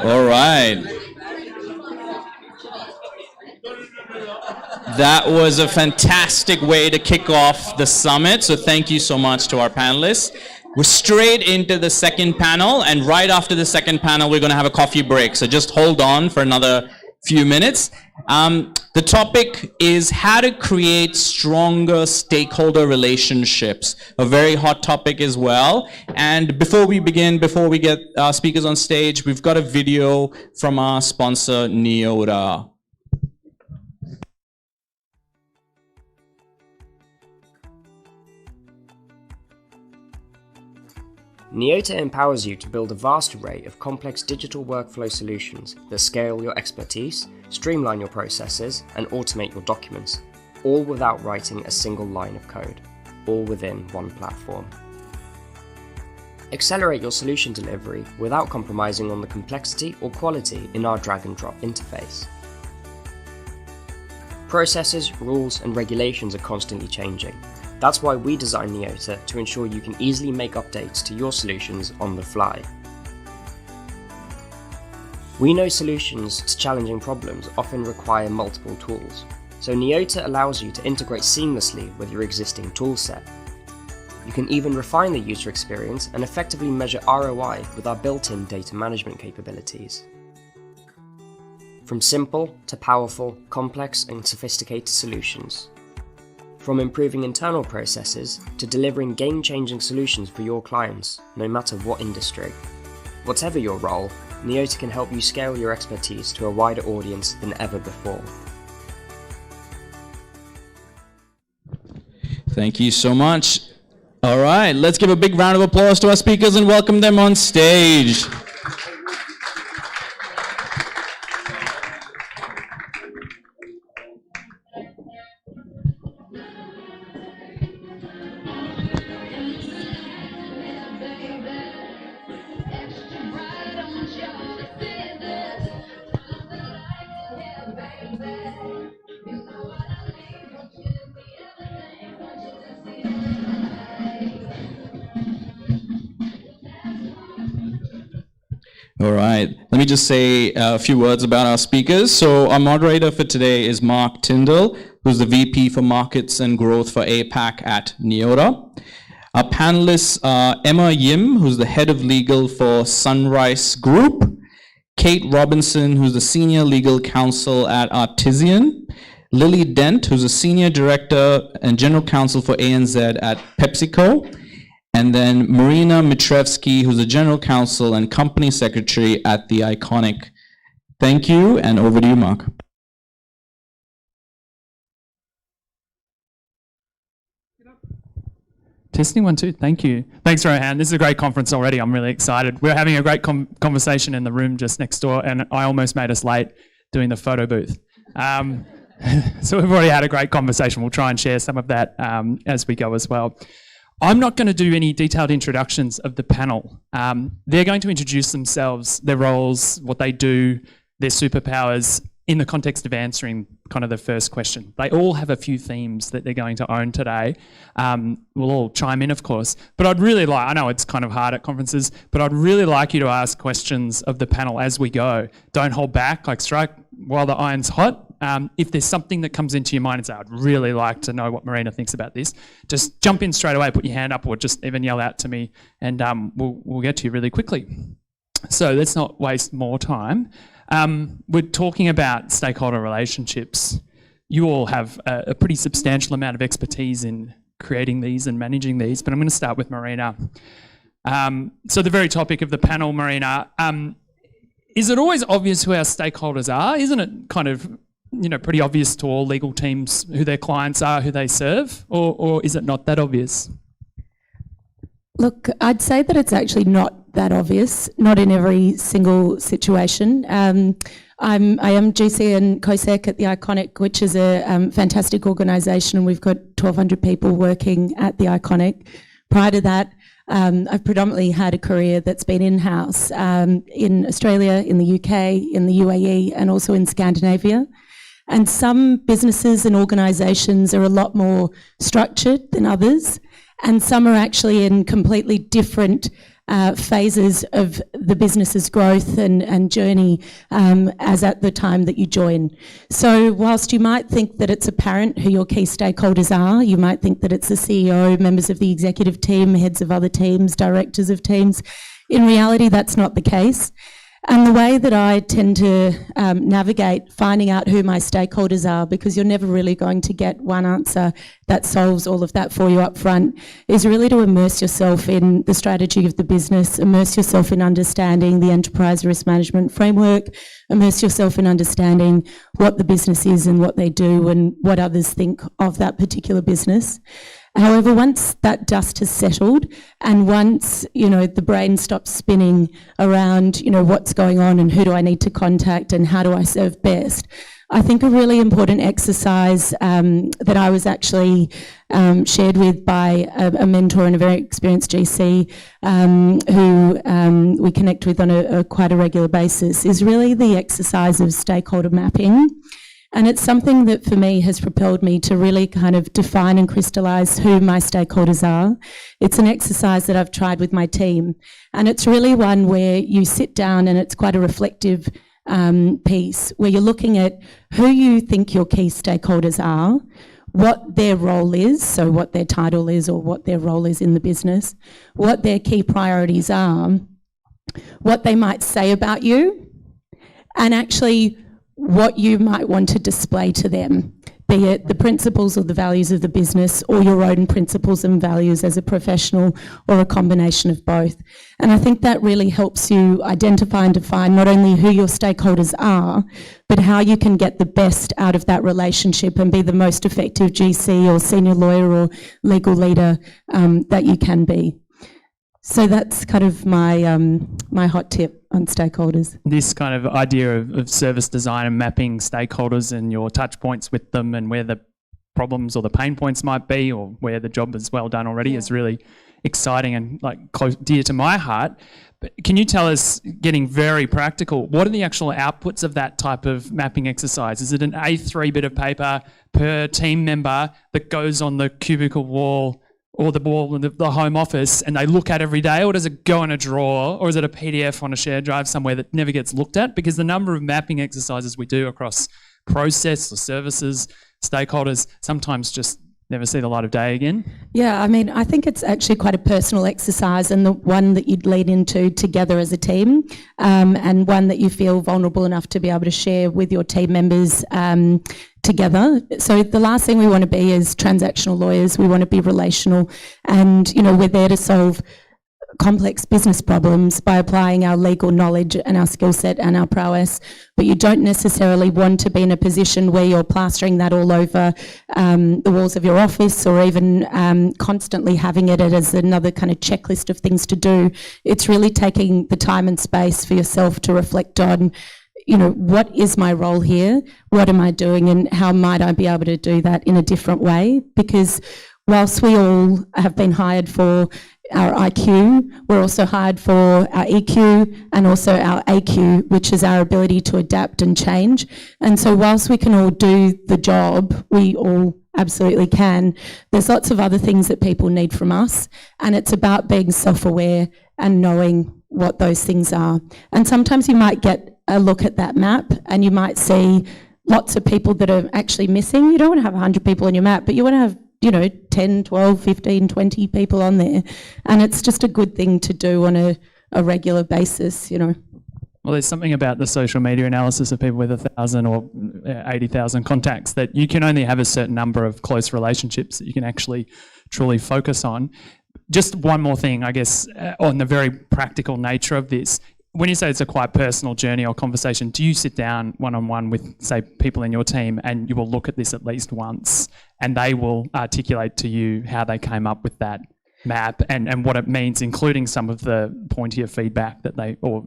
All right. That was a fantastic way to kick off the summit. So thank you so much to our panelists. We're straight into the second panel, and right after the second panel, we're going to have a coffee break. So just hold on for another few minutes. The topic is how to create stronger stakeholder relationships, a very hot topic as well. And before we begin, before we get our speakers on stage, we've got a video from our sponsor, Neota. Neota empowers you to build a vast array of complex digital workflow solutions that scale your expertise, streamline your processes, and automate your documents, all without writing a single line of code, all within one platform. Accelerate your solution delivery without compromising on the complexity or quality in our drag-and-drop interface. Processes, rules, and regulations are constantly changing. That's why we designed Neota to ensure you can easily make updates to your solutions on the fly. We know solutions to challenging problems often require multiple tools, so Neota allows you to integrate seamlessly with your existing toolset. You can even refine the user experience and effectively measure ROI with our built-in data management capabilities. From simple to powerful, complex and sophisticated solutions. From improving internal processes to delivering game-changing solutions for your clients, no matter what industry. Whatever your role, Neota can help you scale your expertise to a wider audience than ever before. Thank you so much. All right, let's give a big round of applause to our speakers and welcome them on stage. All right. Let me just say a few words about our speakers. So our moderator for today is Mark Tyndall, who's the VP for Markets and Growth for APAC at Neota. Our panelists are Emma Yim, who's the head of legal for Sunrise Group, Kate Robinson, who's the senior legal counsel at Artisan, Lily Dent, who's a senior director and general counsel for ANZ at PepsiCo, and then Marina Mitrevsky, who's the general counsel and company secretary at The Iconic. Thank you, and over to you, Mark. Testing 1, 2, thank you. Thanks, Rohan. This is a great conference already. I'm really excited. We're having a great conversation in the room just next door, and I almost made us late doing the photo booth. So we've already had a great conversation. We'll try and share some of that as we go as well. I'm not going to do any detailed introductions of the panel. They're going to introduce themselves, their roles, what they do, their superpowers in the context of answering kind of the first question. They all have a few themes that they're going to own today. We'll all chime in, of course, but I'd really like, I know it's kind of hard at conferences, but I'd really like you to ask questions of the panel as we go. Don't hold back, like strike while the iron's hot. If there's something that comes into your mind and say, I'd really like to know what Marina thinks about this, just jump in straight away, put your hand up, or just even yell out to me, and we'll get to you really quickly. So let's not waste more time. We're talking about stakeholder relationships. You all have a pretty substantial amount of expertise in creating these and managing these, but I'm going to start with Marina. So the very topic of the panel, Marina, is it always obvious who our stakeholders are? Isn't it kind of pretty obvious to all legal teams who their clients are, who they serve, or is it not that obvious? Look, I'd say that it's actually not that obvious, not in every single situation. I am GC and COSEC at The Iconic, which is a fantastic organisation, and we've got 1,200 people working at The Iconic. Prior to that, I've predominantly had a career that's been in-house in Australia, in the UK, in the UAE, and also in Scandinavia. And some businesses and organisations are a lot more structured than others, and some are actually in completely different phases of the business's growth and journey as at the time that you join. So whilst you might think that it's apparent who your key stakeholders are, you might think that it's the CEO, members of the executive team, heads of other teams, directors of teams, in reality that's not the case. And the way that I tend to navigate finding out who my stakeholders are, because you're never really going to get one answer that solves all of that for you up front, is really to immerse yourself in the strategy of the business, immerse yourself in understanding the enterprise risk management framework, immerse yourself in understanding what the business is and what they do and what others think of that particular business. However, once that dust has settled and once, the brain stops spinning around, what's going on and who do I need to contact and how do I serve best, I think a really important exercise that I was actually shared with by a mentor and a very experienced GC who we connect with on a quite a regular basis is really the exercise of stakeholder mapping. And it's something that for me has propelled me to really kind of define and crystallise who my stakeholders are. It's an exercise that I've tried with my team. And it's really one where you sit down and it's quite a reflective piece where you're looking at who you think your key stakeholders are, what their role is, so what their title is or what their role is in the business, what their key priorities are, what they might say about you, and actually what you might want to display to them, be it the principles or the values of the business or your own principles and values as a professional or a combination of both. And I think that really helps you identify and define not only who your stakeholders are, but how you can get the best out of that relationship and be the most effective GC or senior lawyer or legal leader that you can be. So that's kind of my my hot tip on stakeholders. This kind of idea of service design and mapping stakeholders and your touch points with them and where the problems or the pain points might be or where the job is well done already is really exciting and close, dear to my heart. But can you tell us, getting very practical, what are the actual outputs of that type of mapping exercise? Is it an A3 bit of paper per team member that goes on the cubicle wall or the ball in the home office and they look at every day, or does it go in a drawer, or is it a PDF on a shared drive somewhere that never gets looked at? Because the number of mapping exercises we do across process or services, stakeholders, sometimes just never see the light of day again. Yeah, I mean, I think it's actually quite a personal exercise, and the one that you'd lead into together as a team, and one that you feel vulnerable enough to be able to share with your team members together. So the last thing we want to be is transactional lawyers. We want to be relational, and we're there to solve complex business problems by applying our legal knowledge and our skill set and our prowess. But you don't necessarily want to be in a position where you're plastering that all over the walls of your office, or even constantly having it as another kind of checklist of things to do. It's really taking the time and space for yourself to reflect on, what is my role here? What am I doing? And how might I be able to do that in a different way? Because whilst we all have been hired for our IQ, we're also hired for our EQ and also our AQ, which is our ability to adapt and change. And so whilst we can all do the job, we all absolutely can, there's lots of other things that people need from us. And it's about being self-aware and knowing what those things are. And sometimes you might get a look at that map and you might see lots of people that are actually missing. You don't want to have 100 people on your map, but you want to have 10, 12, 15, 20 people on there. And it's just a good thing to do on a regular basis, Well, there's something about the social media analysis of people with 1,000 or 80,000 contacts that you can only have a certain number of close relationships that you can actually truly focus on. Just one more thing, I guess, on the very practical nature of this. When you say it's a quite personal journey or conversation, do you sit down one-on-one with, say, people in your team and you will look at this at least once and they will articulate to you how they came up with that map and what it means, including some of the pointier feedback that they, or,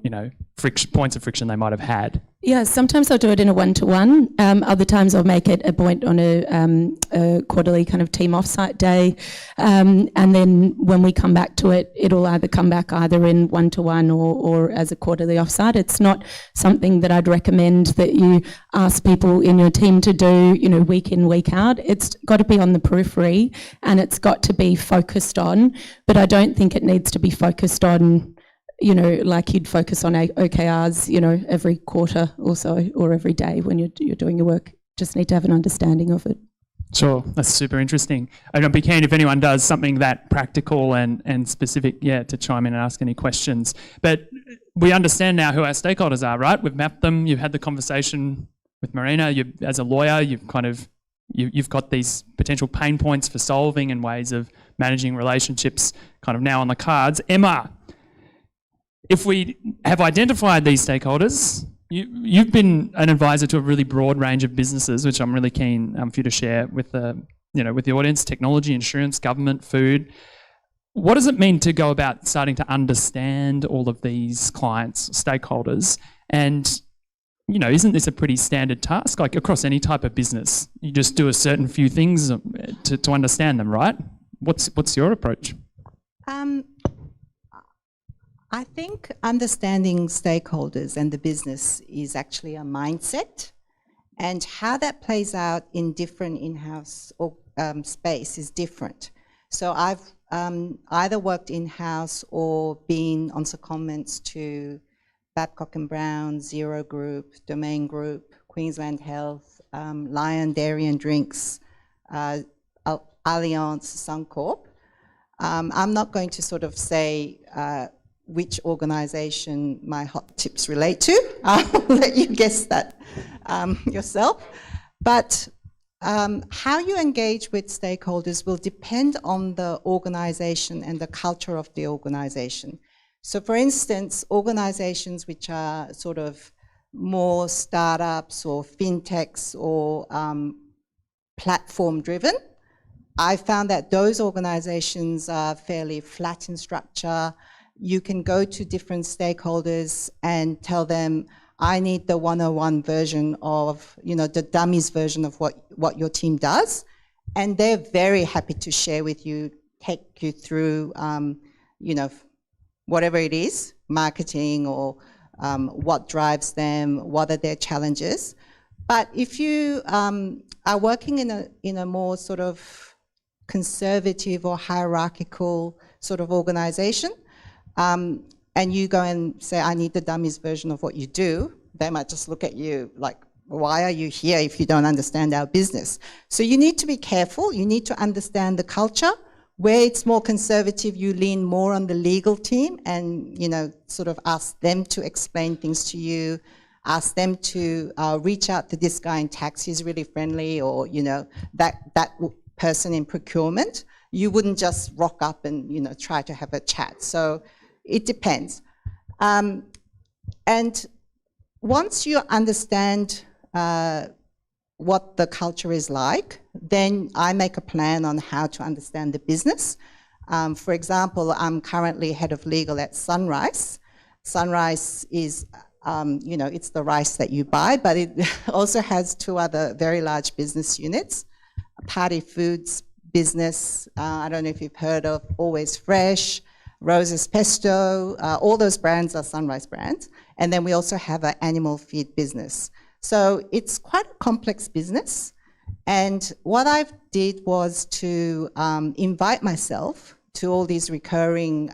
points of friction they might have had? Yeah, sometimes I'll do it in a one-to-one. Other times I'll make it a point on a quarterly kind of team offsite day. And then when we come back to it, it'll either come back either in one-to-one or as a quarterly offsite. It's not something that I'd recommend that you ask people in your team to do, week in, week out. It's got to be on the periphery and it's got to be focused on, but I don't think it needs to be focused on like you'd focus on OKRs, every quarter or so, or every day when you're doing your work. Just need to have an understanding of it. Sure, that's super interesting. I'd be keen if anyone does something that practical and specific, to chime in and ask any questions. But we understand now who our stakeholders are, right? We've mapped them. You've had the conversation with Marina. As a lawyer, you've got these potential pain points for solving and ways of managing relationships kind of now on the cards. Emma, if we have identified these stakeholders, you've been an advisor to a really broad range of businesses, which I'm really keen for you to share with the audience: technology, insurance, government, food. What does it mean to go about starting to understand all of these clients, stakeholders? And isn't this a pretty standard task? Like across any type of business, you just do a certain few things to understand them, right? What's your approach? I think understanding stakeholders and the business is actually a mindset, and how that plays out in different in-house space is different. So I've either worked in-house or been on secondments to Babcock & Brown, Zero Group, Domain Group, Queensland Health, Lion Dairy and Drinks, Allianz, Suncorp. I'm not going to sort of say which organisation my hot tips relate to. I'll let you guess that yourself. But how you engage with stakeholders will depend on the organisation and the culture of the organisation. So for instance, organisations which are sort of more startups or fintechs or platform driven, I found that those organisations are fairly flat in structure. You can go to different stakeholders and tell them, I need the 101 version of, the dummies version of what your team does. And they're very happy to share with you, take you through, whatever it is, marketing or what drives them, what are their challenges. But if you are working in a more sort of conservative or hierarchical sort of organization, and you go and say, I need the dummies version of what you do, they might just look at you like, why are you here if you don't understand our business? So you need to be careful. You need to understand the culture. Where it's more conservative, you lean more on the legal team and, you know, sort of ask them to explain things to you, ask them to reach out to this guy in tax, he's really friendly, or, you know, that person in procurement. You wouldn't just rock up and, you know, try to have a chat. So it depends. And once you understand what the culture is like, then I make a plan on how to understand the business. For example, I'm currently head of legal at Sunrise. Sunrise is, you know, it's the rice that you buy, but it also has two other very large business units. Party Foods business, I don't know if you've heard of Always Fresh, Rose's Pesto, all those brands are Sunrise brands. And then we also have an animal feed business. So it's quite a complex business. And what I did was to invite myself to all these recurring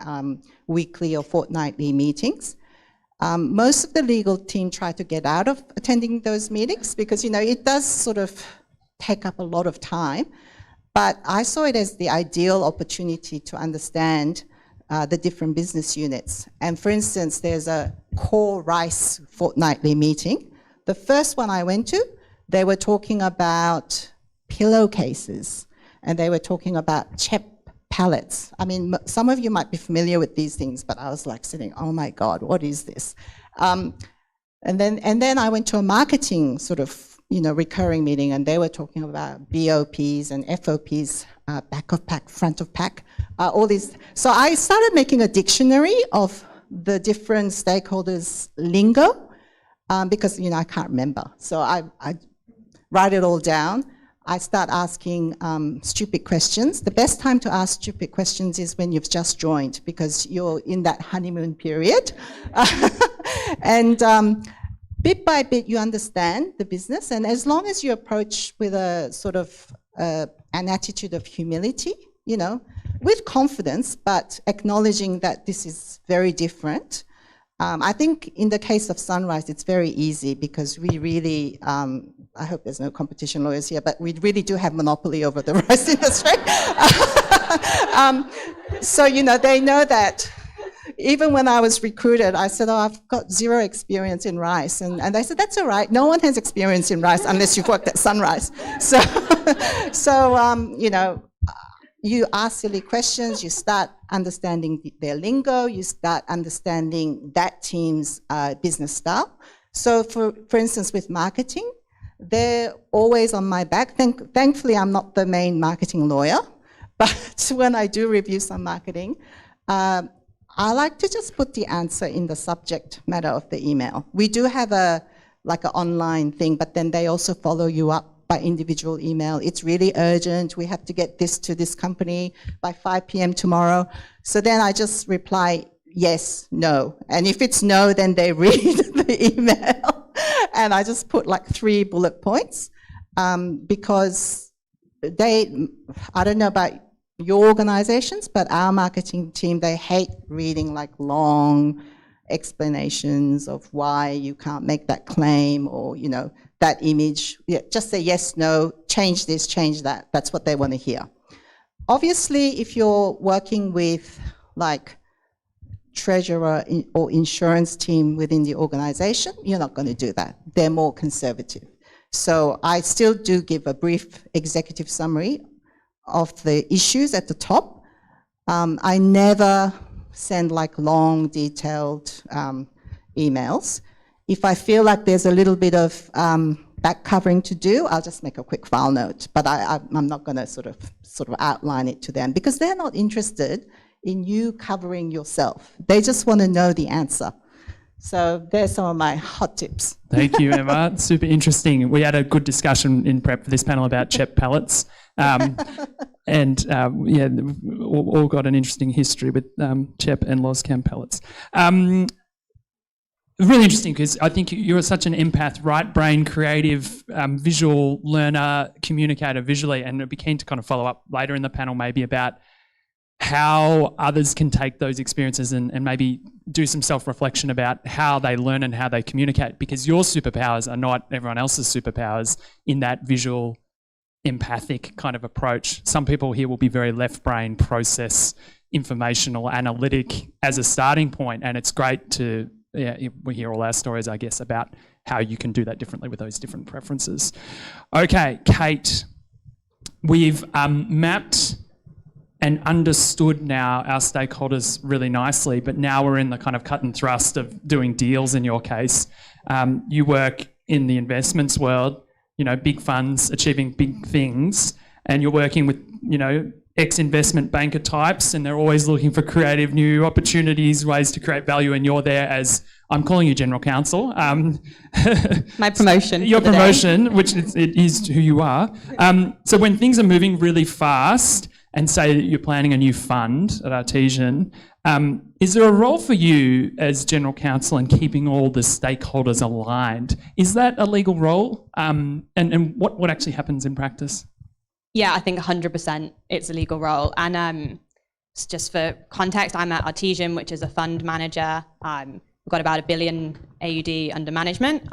weekly or fortnightly meetings. Most of the legal team try to get out of attending those meetings because, you know, it does sort of take up a lot of time. But I saw it as the ideal opportunity to understand the different business units. And for instance, there's a core rice fortnightly meeting. The first one I went to, they were talking about pillowcases and they were talking about CHEP pallets. I mean, some of you might be familiar with these things, but I was like sitting, oh my God, what is this? And then I went to a marketing sort of, you know, recurring meeting and they were talking about BOPs and FOPs, back of pack, front of pack, all these. So I started making a dictionary of the different stakeholders' lingo because, you know, I can't remember. So I write it all down. I start asking stupid questions. The best time to ask stupid questions is when you've just joined because you're in that honeymoon period. And bit by bit, you understand the business. And as long as you approach with a sort of an attitude of humility, you know, with confidence, but acknowledging that this is very different. I think in the case of Sunrise, it's very easy because we really, I hope there's no competition lawyers here, but we really do have monopoly over the rice industry. So, you know, they know that. Even when I was recruited, I said, oh, I've got zero experience in rice. And they said, that's all right. No one has experience in rice unless you've worked at Sunrise. So, you know, you ask silly questions, you start understanding their lingo, you start understanding that team's business style. So for instance, with marketing, they're always on my back. Thankfully, I'm not the main marketing lawyer, but when I do review some marketing, I like to just put the answer in the subject matter of the email. We do have like an online thing, but then they also follow you up by individual email. It's really urgent. We have to get this to this company by 5 p.m. tomorrow. So then I just reply, yes, no. And if it's no, then they read the email. And I just put like 3 bullet points because I don't know about your organizations, but our marketing team, they hate reading like long explanations of why you can't make that claim or, you know, that image. Yeah, just say yes, no, change this, change that. That's what they want to hear. Obviously, if you're working with like treasurer or insurance team within the organization, you're not going to do that. They're more conservative. So I still do give a brief executive summary of the issues at the top. I never send like long, detailed emails. If I feel like there's a little bit of back covering to do, I'll just make a quick file note. But I'm not going to sort of outline it to them because they're not interested in you covering yourself. They just want to know the answer. So there's some of my hot tips. Thank you, Emma. Super interesting. We had a good discussion in prep for this panel about CHEP pallets. And yeah, all got an interesting history with CHEP and Loscam pallets. really interesting because I think you're such an empath, right brain, creative, visual learner, communicator visually, and I'd be keen to kind of follow up later in the panel maybe about how others can take those experiences and maybe do some self-reflection about how they learn and how they communicate, because your superpowers are not everyone else's superpowers in that visual, empathic kind of approach. Some people here will be very left brain, process, informational, analytic as a starting point, and it's great to, we hear all our stories, I guess, about how you can do that differently with those different preferences. Okay, Kate, we've mapped and understood now our stakeholders really nicely, but now we're in the kind of cut and thrust of doing deals in your case. You work in the investments world, you know, big funds achieving big things, and you're working with, you know, ex-investment banker types, and they're always looking for creative new opportunities, ways to create value, and you're there as, I'm calling you General Counsel. My promotion. Your promotion, which it is who you are. So when things are moving really fast, and say that you're planning a new fund at Artesian, is there a role for you as General Counsel in keeping all the stakeholders aligned? Is that a legal role? And what actually happens in practice? Yeah, I think 100% it's a legal role. And just for context, I'm at Artesian, which is a fund manager. We've got about $1 billion AUD under management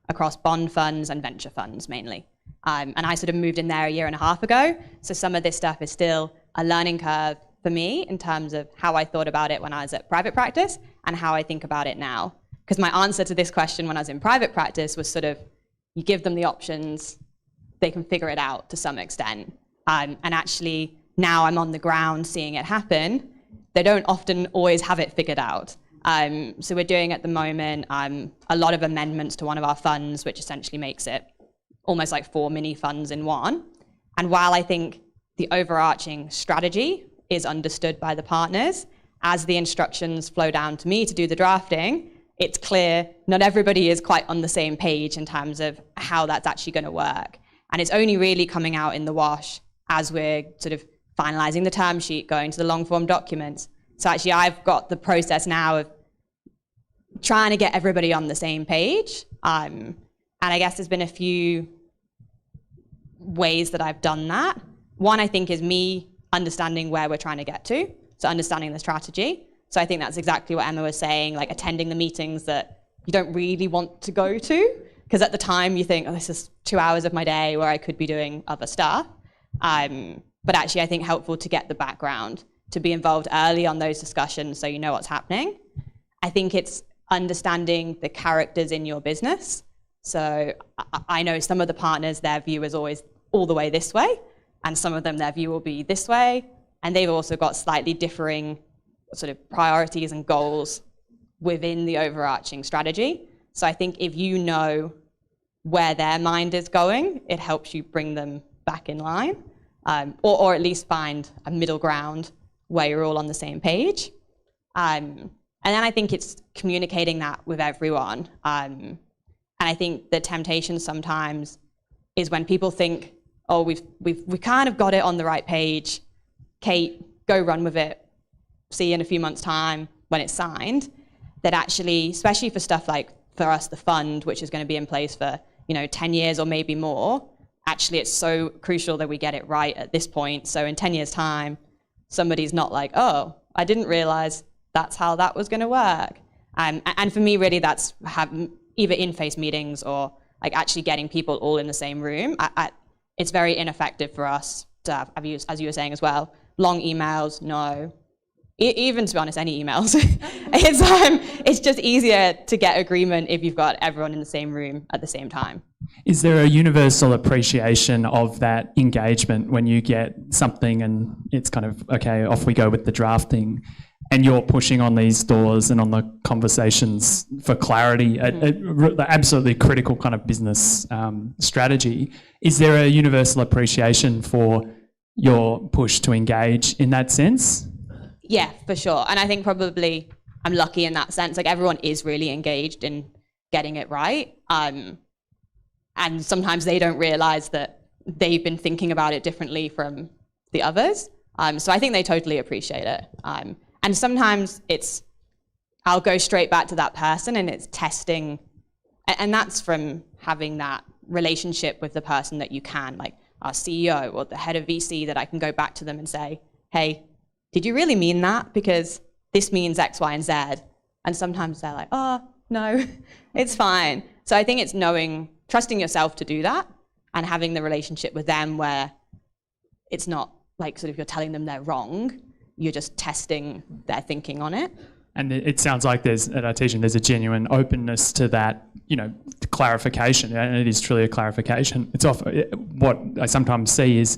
across bond funds and venture funds mainly. And I sort of moved in there 1.5 years ago. So some of this stuff is still a learning curve for me in terms of how I thought about it when I was at private practice and how I think about it now. Because my answer to this question when I was in private practice was sort of, you give them the options, they can figure it out to some extent. And actually now I'm on the ground seeing it happen. They don't often always have it figured out. So we're doing at the moment a lot of amendments to one of our funds, which essentially makes it almost like 4 mini funds in one. And while I think the overarching strategy is understood by the partners, as the instructions flow down to me to do the drafting, it's clear not everybody is quite on the same page in terms of how that's actually going to work. And it's only really coming out in the wash as we're sort of finalizing the term sheet, going to the long form documents. So actually I've got the process now of trying to get everybody on the same page. And I guess there's been a few ways that I've done that. One, I think, is me understanding where we're trying to get to, so understanding the strategy. So I think that's exactly what Emma was saying, like attending the meetings that you don't really want to go to, because at the time you think, oh, this is 2 hours of my day where I could be doing other stuff. But actually I think helpful to get the background, to be involved early on those discussions so you know what's happening. I think it's understanding the characters in your business. So I know some of the partners, their view is always all the way this way, and some of them, their view will be this way, and they've also got slightly differing sort of priorities and goals within the overarching strategy. So I think if you know where their mind is going, it helps you bring them back in line, or at least find a middle ground where you're all on the same page. And then I think it's communicating that with everyone. And I think the temptation sometimes is when people think, oh, we've kind of got it on the right page. Kate, go run with it. See you in a few months' time when it's signed. That actually, especially for stuff like for us, the fund, which is going to be in place for 10 years or maybe more, actually it's so crucial that we get it right at this point. So in 10 years' time, somebody's not like, oh, I didn't realize that's how that was going to work. And for me, really, that's either in-face meetings or like actually getting people all in the same room. It's very ineffective for us to have, as you were saying as well, long emails, no. Even to be honest, any emails. It's just easier to get agreement if you've got everyone in the same room at the same time. Is there a universal appreciation of that engagement when you get something and it's kind of, okay, off we go with the drafting, and you're pushing on these doors and on the conversations for clarity, the absolutely critical kind of business strategy? Is there a universal appreciation for your push to engage in that sense? Yeah, for sure. And I think probably I'm lucky in that sense. Like everyone is really engaged in getting it right. And sometimes they don't realize that they've been thinking about it differently from the others. So I think they totally appreciate it. And sometimes it's I'll go straight back to that person, and it's testing. And that's from having that relationship with the person that you can, like our CEO or the head of VC, that I can go back to them and say, hey, did you really mean that? Because this means X, Y, and Z. And sometimes they're like, oh, no, it's fine. So I think it's trusting yourself to do that and having the relationship with them where it's not like sort of you're telling them they're wrong, you're just testing their thinking on it. And it sounds like there's a genuine openness to that, clarification, and it is truly a clarification. It's what I sometimes see is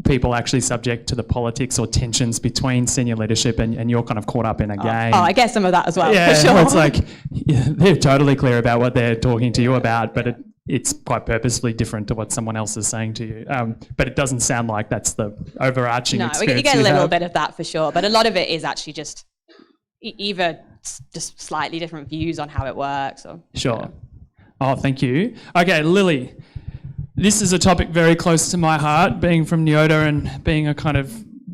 people actually subject to the politics or tensions between senior leadership, and you're kind of caught up in a game. Oh, I get some of that as well, yeah, for sure. Well, it's like they're totally clear about what they're talking to you about, but it's quite purposefully different to what someone else is saying to you. But it doesn't sound like that's the overarching experience. No, you get a little bit of that for sure, but a lot of it is actually just either just slightly different views on how it works. Or, Sure. Oh, thank you. Okay, Lily, this is a topic very close to my heart, being from Neota and being a kind of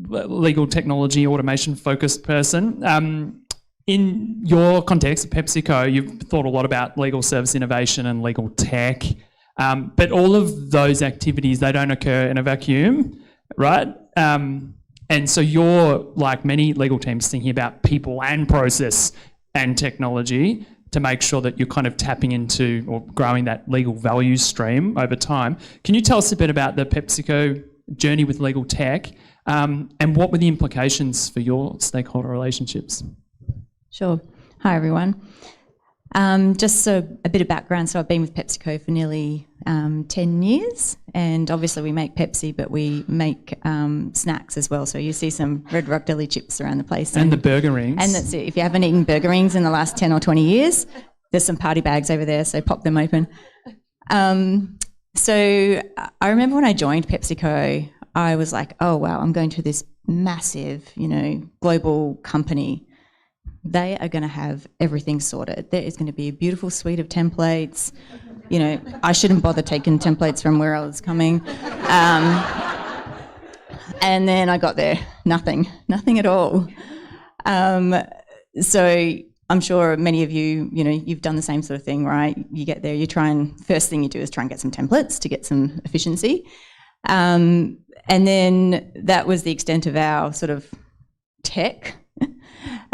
legal technology automation focused person. In your context, PepsiCo, you've thought a lot about legal service innovation and legal tech, but all of those activities, they don't occur in a vacuum, right? And so you're, like many legal teams, thinking about people and process and technology to make sure that you're kind of tapping into or growing that legal value stream over time. Can you tell us a bit about the PepsiCo journey with legal tech, and what were the implications for your stakeholder relationships? Sure. Hi, everyone. Just a bit of background. So I've been with PepsiCo for nearly 10 years, and obviously we make Pepsi, but we make snacks as well. So you see some Red Rock Deli chips around the place. And the burger rings. And that's it. If you haven't eaten burger rings in the last 10 or 20 years, there's some party bags over there, so pop them open. So I remember when I joined PepsiCo, I was like, oh, wow, I'm going to this massive, global company. They are going to have everything sorted. There is going to be a beautiful suite of templates. I shouldn't bother taking templates from where I was coming. And then I got there, nothing at all. So I'm sure many of you, you've done the same sort of thing, right? You get there, first thing you do is try and get some templates to get some efficiency. And then that was the extent of our sort of tech.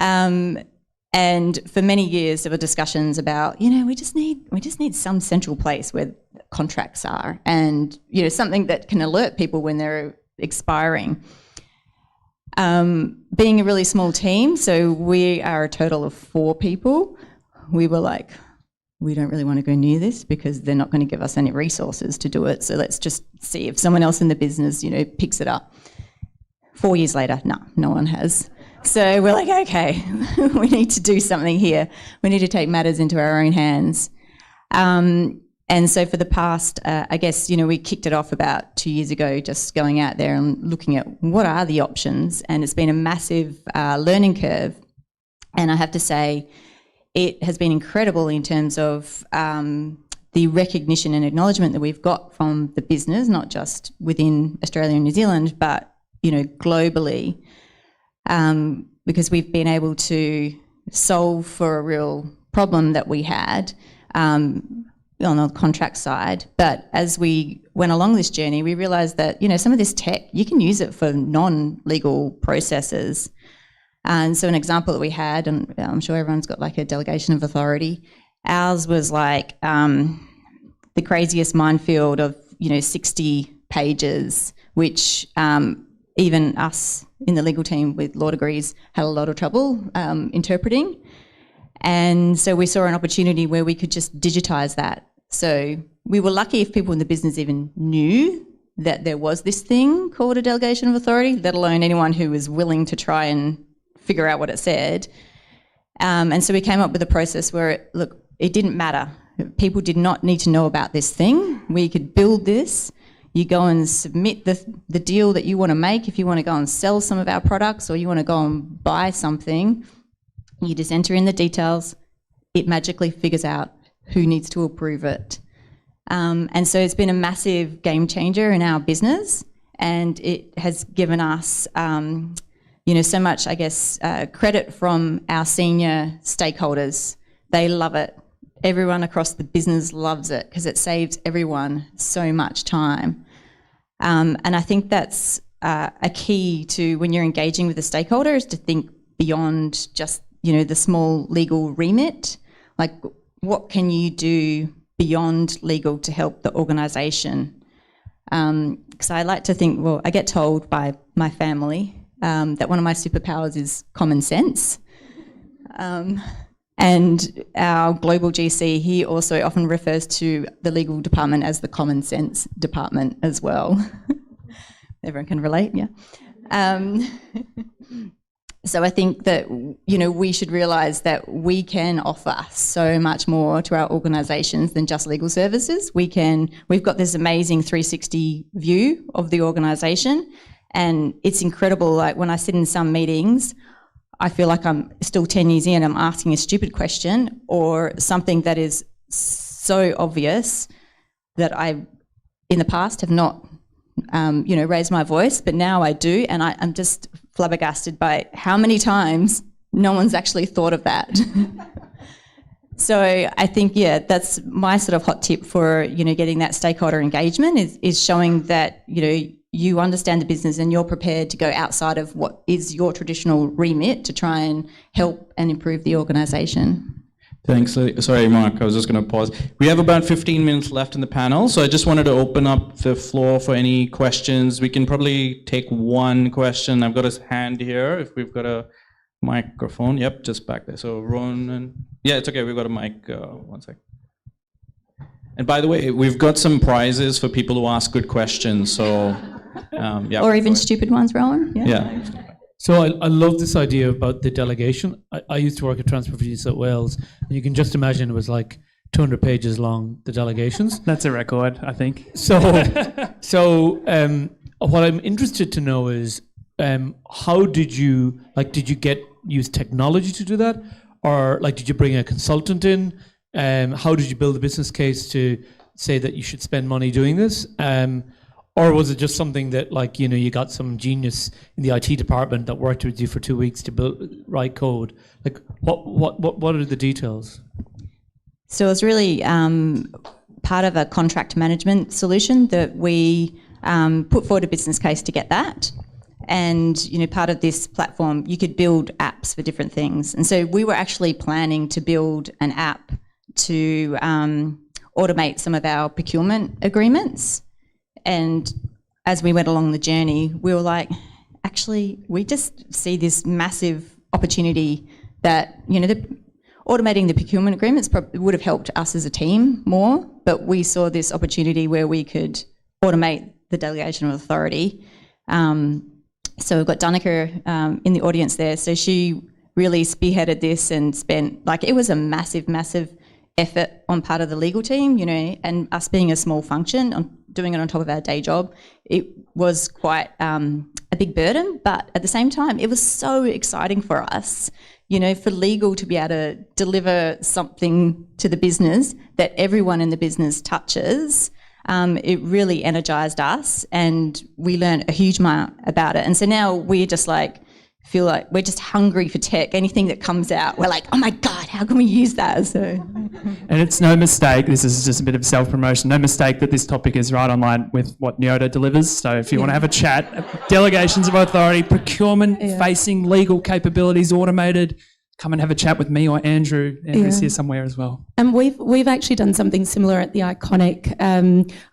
And for many years there were discussions about, we just need some central place where contracts are, and something that can alert people when they're expiring. Being a really small team, so we are a total of 4 people, we were like, we don't really want to go near this because they're not going to give us any resources to do it, so let's just see if someone else in the business picks it up. 4 years later, no one has. So we're like, okay, we need to do something here. We need to take matters into our own hands. And so for the past, I guess, we kicked it off about 2 years ago, just going out there and looking at what are the options. And it's been a massive learning curve. And I have to say, it has been incredible in terms of the recognition and acknowledgement that we've got from the business, not just within Australia and New Zealand, but, globally. Because we've been able to solve for a real problem that we had on the contract side. But as we went along this journey, we realised that, some of this tech, you can use it for non-legal processes. And so an example that we had, and I'm sure everyone's got like a delegation of authority, ours was like the craziest minefield of, 60 pages, which even us in the legal team with law degrees had a lot of trouble interpreting. And so we saw an opportunity where we could just digitise that. So we were lucky if people in the business even knew that there was this thing called a delegation of authority, let alone anyone who was willing to try and figure out what it said. And so we came up with a process where, it didn't matter. People did not need to know about this thing. We could build this. You go and submit the deal that you want to make. If you want to go and sell some of our products or you want to go and buy something, you just enter in the details. It magically figures out who needs to approve it. And so it's been a massive game changer in our business, and it has given us, so much, I guess, credit from our senior stakeholders. They love it. Everyone across the business loves it because it saves everyone so much time. And I think that's a key to when you're engaging with the stakeholders to think beyond just, the small legal remit. Like, what can you do beyond legal to help the organisation? Because I like to think, I get told by my family that one of my superpowers is common sense. And our global GC, he also often refers to the legal department as the common sense department as well. Everyone can relate, yeah. So I think that, we should realise that we can offer so much more to our organisations than just legal services. We've got this amazing 360 view of the organisation, and it's incredible. Like, when I sit in some meetings, I feel like I'm still 10 years in, I'm asking a stupid question or something that is so obvious that I, in the past, have not, raised my voice, but now I do, and I'm just flabbergasted by how many times no one's actually thought of that. So I think, that's my sort of hot tip for, getting that stakeholder engagement is showing that, you understand the business and you're prepared to go outside of what is your traditional remit to try and help and improve the organisation. Thanks. Sorry, Mark, I was just going to pause. We have about 15 minutes left in the panel, so I just wanted to open up the floor for any questions. We can probably take one question. I've got his hand here, if we've got a microphone. Yep, just back there. So Ronan. Yeah, it's okay, we've got a mic. One sec. And by the way, we've got some prizes for people who ask good questions, so... or even stupid ones, Rowan. Yeah. So I love this idea about the delegation. I used to work at Transport for New South Wales, and you can just imagine it was like 200 pages long, the delegations. That's a record, I think. So what I'm interested to know is how did you use technology to do that? Or did you bring a consultant in? How did you build a business case to say that you should spend money doing this? Or was it just something that, you got some genius in the IT department that worked with you for 2 weeks to write code? What are the details? So it was really part of a contract management solution that we put forward a business case to get that. And, part of this platform, you could build apps for different things. And so we were actually planning to build an app to automate some of our procurement agreements. And as we went along the journey, we were like, actually, we just see this massive opportunity that, automating the procurement agreements would have helped us as a team more, but we saw this opportunity where we could automate the delegation of authority. So we've got Danica in the audience there. So she really spearheaded this and spent, it was a massive, massive effort on part of the legal team, and us being a small function, doing it on top of our day job, it was quite a big burden, but at the same time, it was so exciting for us, for legal to be able to deliver something to the business that everyone in the business touches. It really energised us, and we learned a huge amount about it. And so now we're just feel like we're just hungry for tech. Anything that comes out, we're like, oh my God, how can we use that? So, and it's no mistake, this is just a bit of self-promotion, no mistake that this topic is right online with what Neota delivers. So if you want to have a chat, delegations of authority, procurement-facing legal capabilities automated, come and have a chat with me or Andrew. Andrew's here somewhere as well. And we've actually done something similar at the Iconic.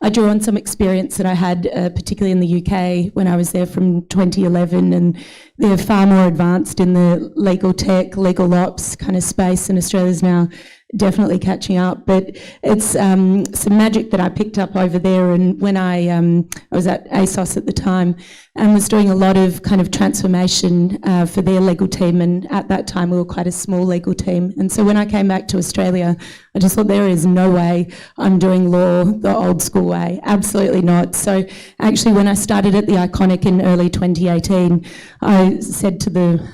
I drew on some experience that I had, particularly in the UK when I was there from 2011, and they're far more advanced in the legal tech, legal ops kind of space, and Australia's now definitely catching up. But it's some magic that I picked up over there, and when I was at ASOS at the time and was doing a lot of kind of transformation for their legal team, and at that time we were quite a small legal team. And so when I came back to Australia, I just thought there is no way I'm doing law the old school way, absolutely not. So actually when I started at the Iconic in early 2018, I said to the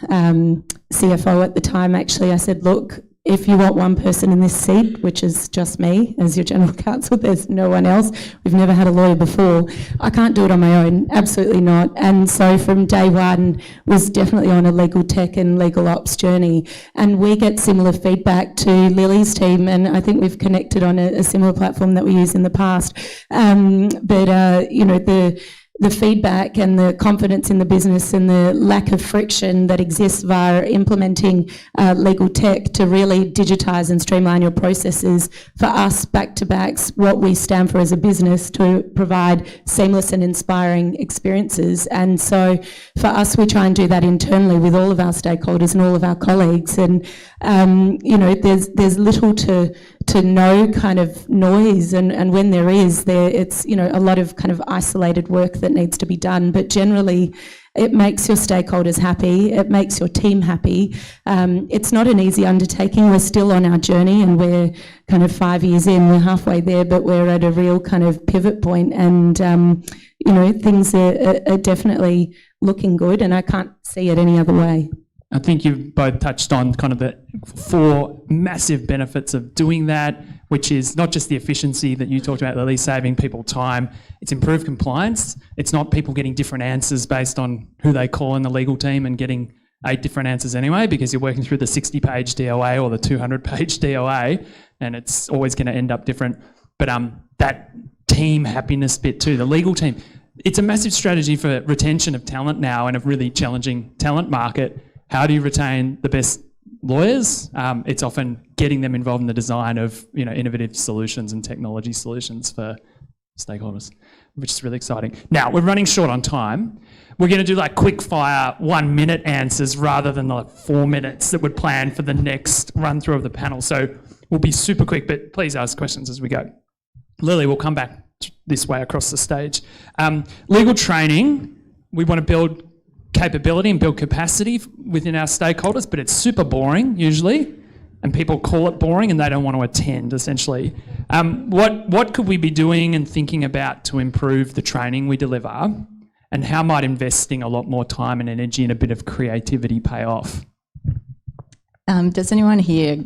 CFO at the time, actually, I said, look, if you want one person in this seat, which is just me as your general counsel, there's no one else. We've never had a lawyer before. I can't do it on my own, absolutely not. And so from day one was definitely on a legal tech and legal ops journey. And we get similar feedback to Lily's team, and I think we've connected on a similar platform that we used in the past. You know, the feedback and the confidence in the business and the lack of friction that exists via implementing legal tech to really digitise and streamline your processes. For us, back-to-backs, what we stand for as a business to provide seamless and inspiring experiences. And so for us, we try and do that internally with all of our stakeholders and all of our colleagues. And, you know, there's little to no kind of noise, and when there is, it's, you know, a lot of kind of isolated work that needs to be done, but generally it makes your stakeholders happy, it makes your team happy. It's not an easy undertaking. We're still on our journey, and we're kind of 5 years in, we're halfway there, but we're at a real kind of pivot point, and you know, things are definitely looking good, and I can't see it any other way. I think you've both touched on kind of the 4 massive benefits of doing that, which is not just the efficiency that you talked about, Lily, saving people time. It's improved compliance. It's not people getting different answers based on who they call in the legal team and getting 8 different answers anyway, because you're working through the 60-page DOA or the 200-page DOA, and it's always going to end up different. But that team happiness bit too, the legal team, it's a massive strategy for retention of talent now in a really challenging talent market. How do you retain the best lawyers? It's often getting them involved in the design of, you know, innovative solutions and technology solutions for stakeholders, which is really exciting. Now, we're running short on time. We're going to do like quick fire 1-minute answers rather than the 4 minutes that we'd plan for the next run through of the panel. So we'll be super quick, but please ask questions as we go. Lily, we'll come back this way across the stage. Legal training, we want to build capability and build capacity within our stakeholders, but it's super boring usually, and people call it boring and they don't want to attend, essentially. What could we be doing and thinking about to improve the training we deliver, and how might investing a lot more time and energy and a bit of creativity pay off? Does anyone here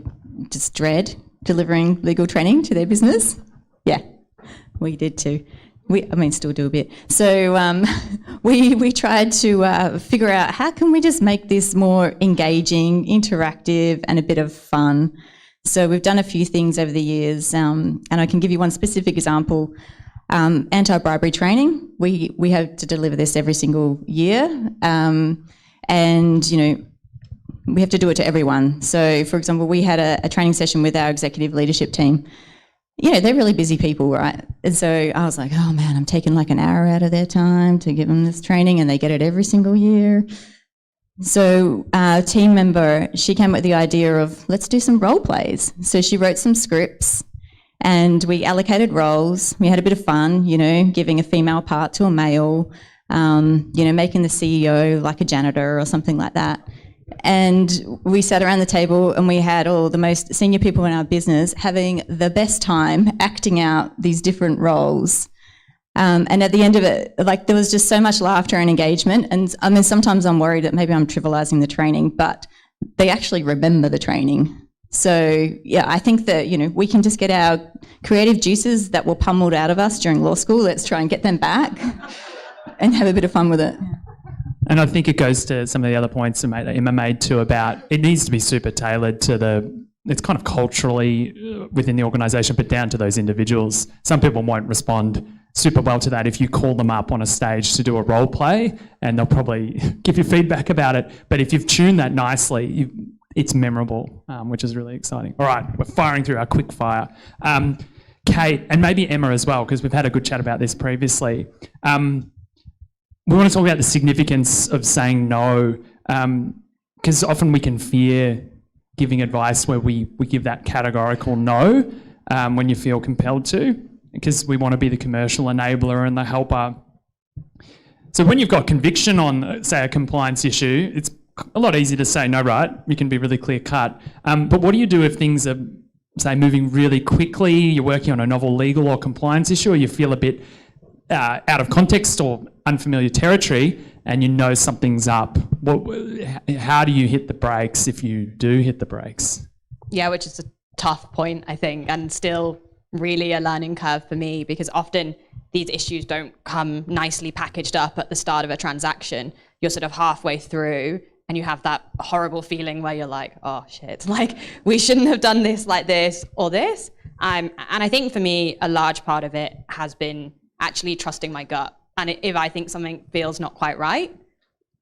just dread delivering legal training to their business? Yeah, we did too. Still do a bit. So we tried to figure out how can we just make this more engaging, interactive, and a bit of fun. So we've done a few things over the years, and I can give you one specific example. Anti-bribery training. We have to deliver this every single year, and you know, we have to do it to everyone. So, for example, we had a training session with our executive leadership team. You know, they're really busy people, right? And so I was like, oh man, I'm taking like an hour out of their time to give them this training, and they get it every single year. So our team member, she came up with the idea of, let's do some role plays. So she wrote some scripts, and we allocated roles. We had a bit of fun, you know, giving a female part to a male, you know, making the CEO like a janitor or something like that. And we sat around the table and we had all the most senior people in our business having the best time acting out these different roles. And at the end of it, like, there was just so much laughter and engagement. And I mean, sometimes I'm worried that maybe I'm trivializing the training, but they actually remember the training. So yeah, I think that, you know, we can just get our creative juices that were pummeled out of us during law school. Let's try and get them back and have a bit of fun with it. And I think it goes to some of the other points that Emma made too about it needs to be super tailored to it's kind of culturally within the organisation, but down to those individuals. Some people won't respond super well to that if you call them up on a stage to do a role play, and they'll probably give you feedback about it. But if you've tuned that nicely, it's memorable, which is really exciting. All right, we're firing through our quick fire. Kate, and maybe Emma as well, because we've had a good chat about this previously. We want to talk about the significance of saying no, because often we can fear giving advice where we give that categorical no when you feel compelled to, because we want to be the commercial enabler and the helper. So when you've got conviction on, say, a compliance issue, it's a lot easier to say no, right? You can be really clear cut. But what do you do if things are, say, moving really quickly, you're working on a novel legal or compliance issue, or you feel a bit out of context or unfamiliar territory, and you know something's up? How do you hit the brakes if you do hit the brakes? Yeah, which is a tough point, I think, and still really a learning curve for me, because often these issues don't come nicely packaged up at the start of a transaction. You're sort of halfway through and you have that horrible feeling where you're like, oh shit, like we shouldn't have done this like this or this. And I think for me, a large part of it has been actually trusting my gut. And if I think something feels not quite right,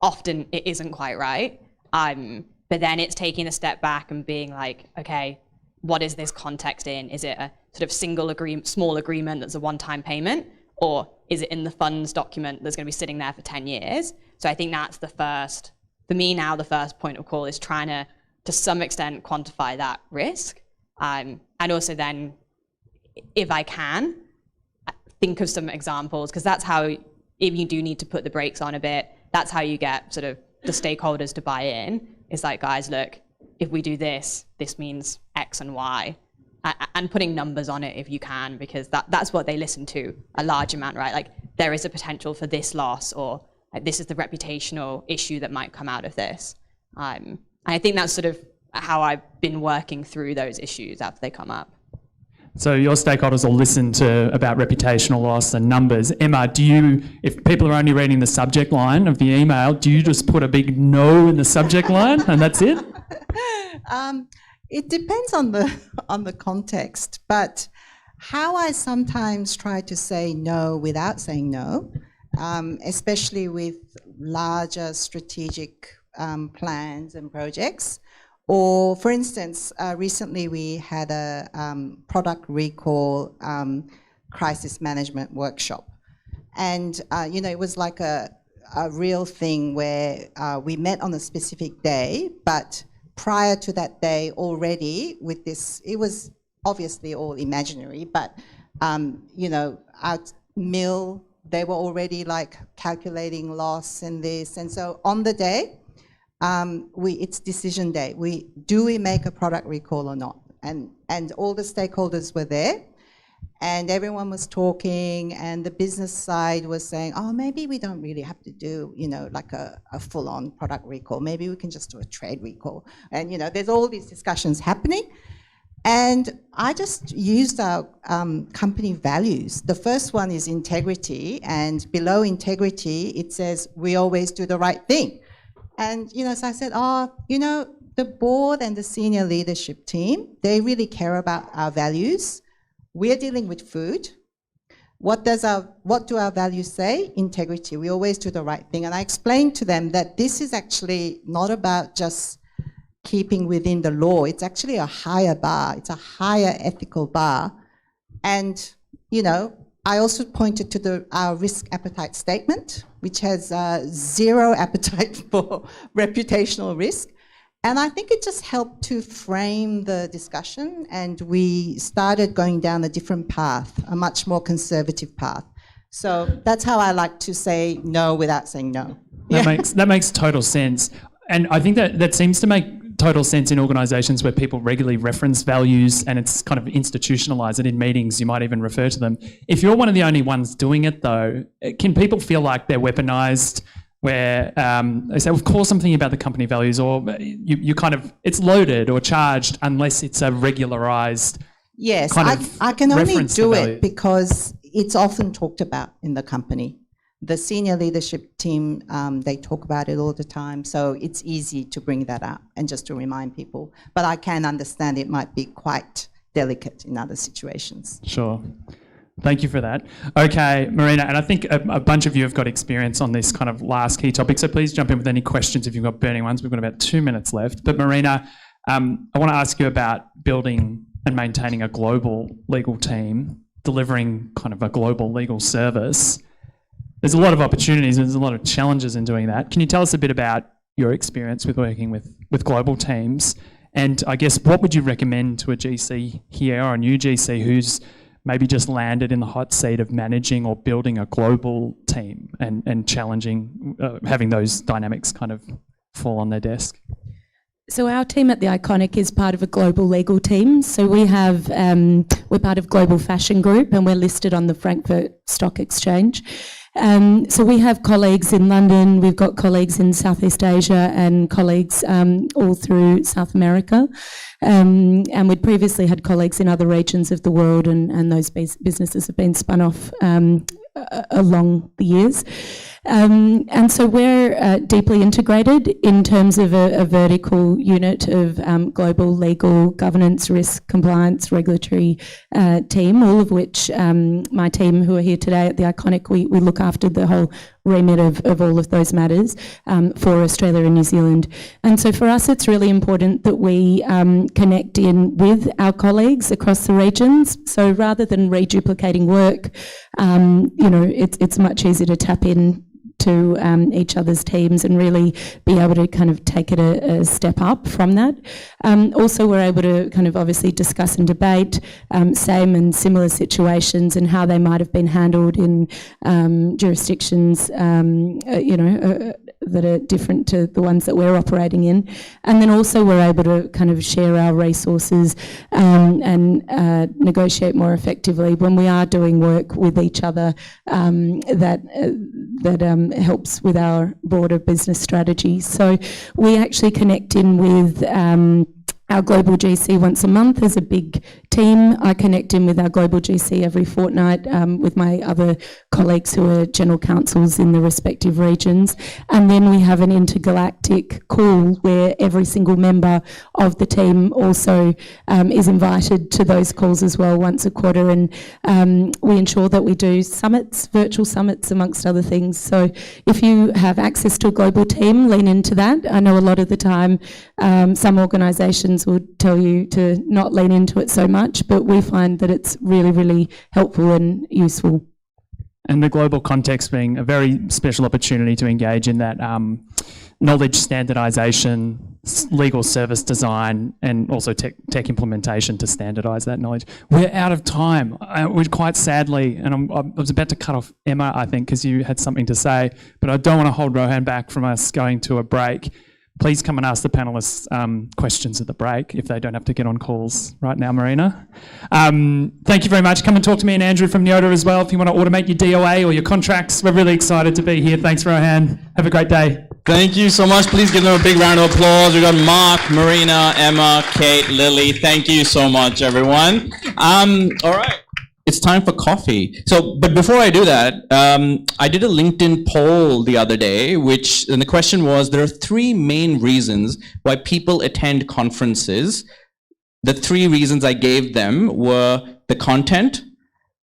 often it isn't quite right. But then it's taking a step back and being like, okay, what is this context in? Is it a sort of small agreement that's a one-time payment? Or is it in the funds document that's going to be sitting there for 10 years? So I think that's the first, for me now, the first point of call is trying to some extent, quantify that risk. And also then, if I can, think of some examples, because that's how, if you do need to put the brakes on a bit, that's how you get sort of the stakeholders to buy in. It's like, guys, look, if we do this, this means X and Y. And putting numbers on it if you can, because that's what they listen to a large amount, right? Like, there is a potential for this loss, or like, this is the reputational issue that might come out of this. And I think that's sort of how I've been working through those issues after they come up. So your stakeholders will listen to about reputational loss and numbers. Emma, do you, if people are only reading the subject line of the email, do you just put a big no in the subject line and that's it? It depends on the context, but how I sometimes try to say no without saying no, especially with larger strategic plans and projects. Or, for instance, recently we had a product recall crisis management workshop. And, it was like a real thing where we met on a specific day, but prior to that day already with this, it was obviously all imaginary, but, our mill, they were already like calculating loss and this. And so on the day, it's decision day. Do we make a product recall or not? And all the stakeholders were there, and everyone was talking, and the business side was saying, oh, maybe we don't really have to do, like a full-on product recall. Maybe we can just do a trade recall. And, there's all these discussions happening. And I just used our company values. The first one is integrity, and below integrity, it says, we always do the right thing. And, so I said, the board and the senior leadership team, they really care about our values. We're dealing with food. What do our values say? Integrity. We always do the right thing. And I explained to them that this is actually not about just keeping within the law. It's actually a higher bar. It's a higher ethical bar. And, I also pointed to our risk appetite statement, which has zero appetite for reputational risk. And I think it just helped to frame the discussion, and we started going down a different path, a much more conservative path. So that's how I like to say no without saying no. That makes total sense. And I think that seems to make total sense in organisations where people regularly reference values and it's kind of institutionalised, and in meetings you might even refer to them. If you're one of the only ones doing it though, can people feel like they're weaponised, where they say, of course I'm thinking about the company values, or you kind of, it's loaded or charged unless it's a regularised Yes, kind of I can only reference to do values? it because it's often talked about in the company. The senior leadership team, they talk about it all the time, so it's easy to bring that up and just to remind people. But I can understand it might be quite delicate in other situations. Sure. Thank you for that. Okay, Marina, and I think a bunch of you have got experience on this kind of last key topic, so please jump in with any questions if you've got burning ones. We've got about 2 minutes left. But Marina, I want to ask you about building and maintaining a global legal team, delivering kind of a global legal service. There's a lot of opportunities and there's a lot of challenges in doing that. Can you tell us a bit about your experience with working with global teams? And I guess what would you recommend to a GC here or a new GC who's maybe just landed in the hot seat of managing or building a global team and challenging, having those dynamics kind of fall on their desk? So our team at The Iconic is part of a global legal team. So we have, we're part of Global Fashion Group and we're listed on the Frankfurt Stock Exchange. So we have colleagues in London, we've got colleagues in Southeast Asia and colleagues all through South America. And we'd previously had colleagues in other regions of the world, and those businesses have been spun off along the years. And so we're deeply integrated in terms of a vertical unit of global legal, governance, risk, compliance, regulatory team, all of which my team who are here today at The Iconic, we look after the whole remit of all of those matters for Australia and New Zealand. And so for us, it's really important that we connect in with our colleagues across the regions. So rather than reduplicating work, you know, it's much easier to tap in to each other's teams and really be able to kind of take it a step up from that. Also, we're able to kind of obviously discuss and debate same and similar situations and how they might have been handled in jurisdictions, you know, that are different to the ones that we're operating in. And then also we're able to kind of share our resources and negotiate more effectively when we are doing work with each other that helps with our broader business strategy. So we actually connect in with our Global GC once a month as a big team. I connect in with our Global GC every fortnight with my other colleagues who are general counsels in the respective regions. And then we have an intergalactic call where every single member of the team also is invited to those calls as well once a quarter. And we ensure that we do summits, virtual summits amongst other things. So if you have access to a global team, lean into that. I know a lot of the time some organisations would tell you to not lean into it so much, but we find that it's really, really helpful and useful. And the global context being a very special opportunity to engage in that knowledge standardization, legal service design, and also tech implementation to standardize that knowledge. We're out of time. We're quite sadly, and I was about to cut off Emma, I think, because you had something to say, but I don't want to hold Rohan back from us going to a break. Please come and ask the panelists questions at the break if they don't have to get on calls right now, Marina. Thank you very much. Come and talk to me and Andrew from Neota as well if you want to automate your DOA or your contracts. We're really excited to be here. Thanks, Rohan. Have a great day. Thank you so much. Please give them a big round of applause. We've got Mark, Marina, Emma, Kate, Lily. Thank you so much, everyone. All right. It's time for coffee. But before I do that, I did a LinkedIn poll the other day, and the question was, there are 3 main reasons why people attend conferences. The 3 reasons I gave them were the content,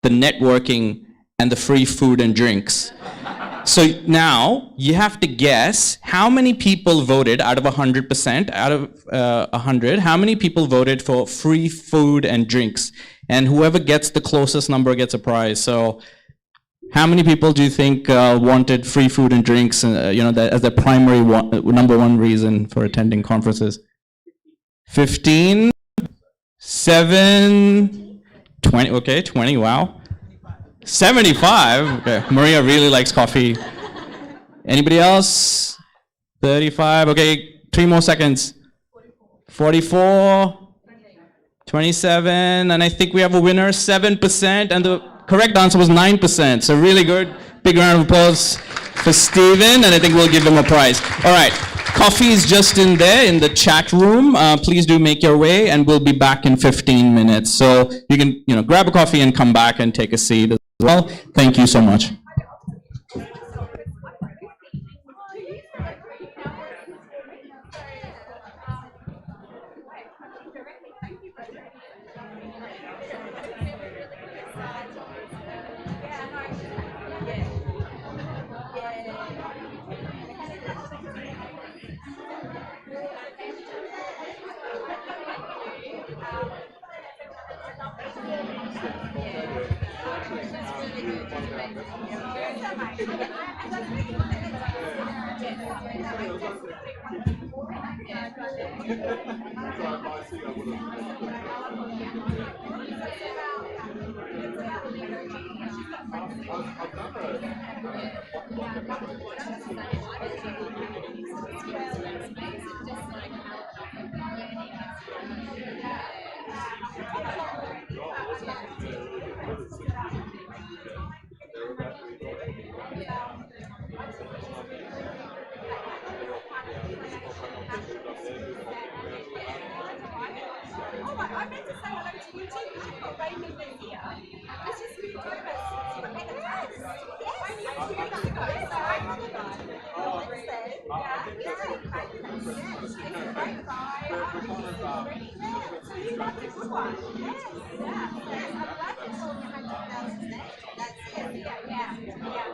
the networking, and the free food and drinks. So now you have to guess how many people voted out of 100%, out of 100, how many people voted for free food and drinks? And whoever gets the closest number gets a prize. So how many people do you think wanted free food and drinks, you know, as their primary number one reason for attending conferences? 15, 7, 20, okay, 20, wow. 75, okay. Maria really likes coffee. Anybody else? 35, okay, 3 more seconds. 44. 27, and I think we have a winner, 7%, and the correct answer was 9%. So really good. Big round of applause for Stephen, and I think we'll give him a prize. All right, coffee is just in there in the chat room. Please do make your way, and we'll be back in 15 minutes. So you can, you know, grab a coffee and come back and take a seat as well. Thank you so much. Oh, I meant to say hello to you too. I've got Raymond in here. This is who drove us to the mega test. Only 2 weeks ago. So I'm on the guy. Yeah. He's a great guy. So you loved a good one. Yes. Yes. I'm glad you told me 100,000 next. That's it. Yeah. Yeah.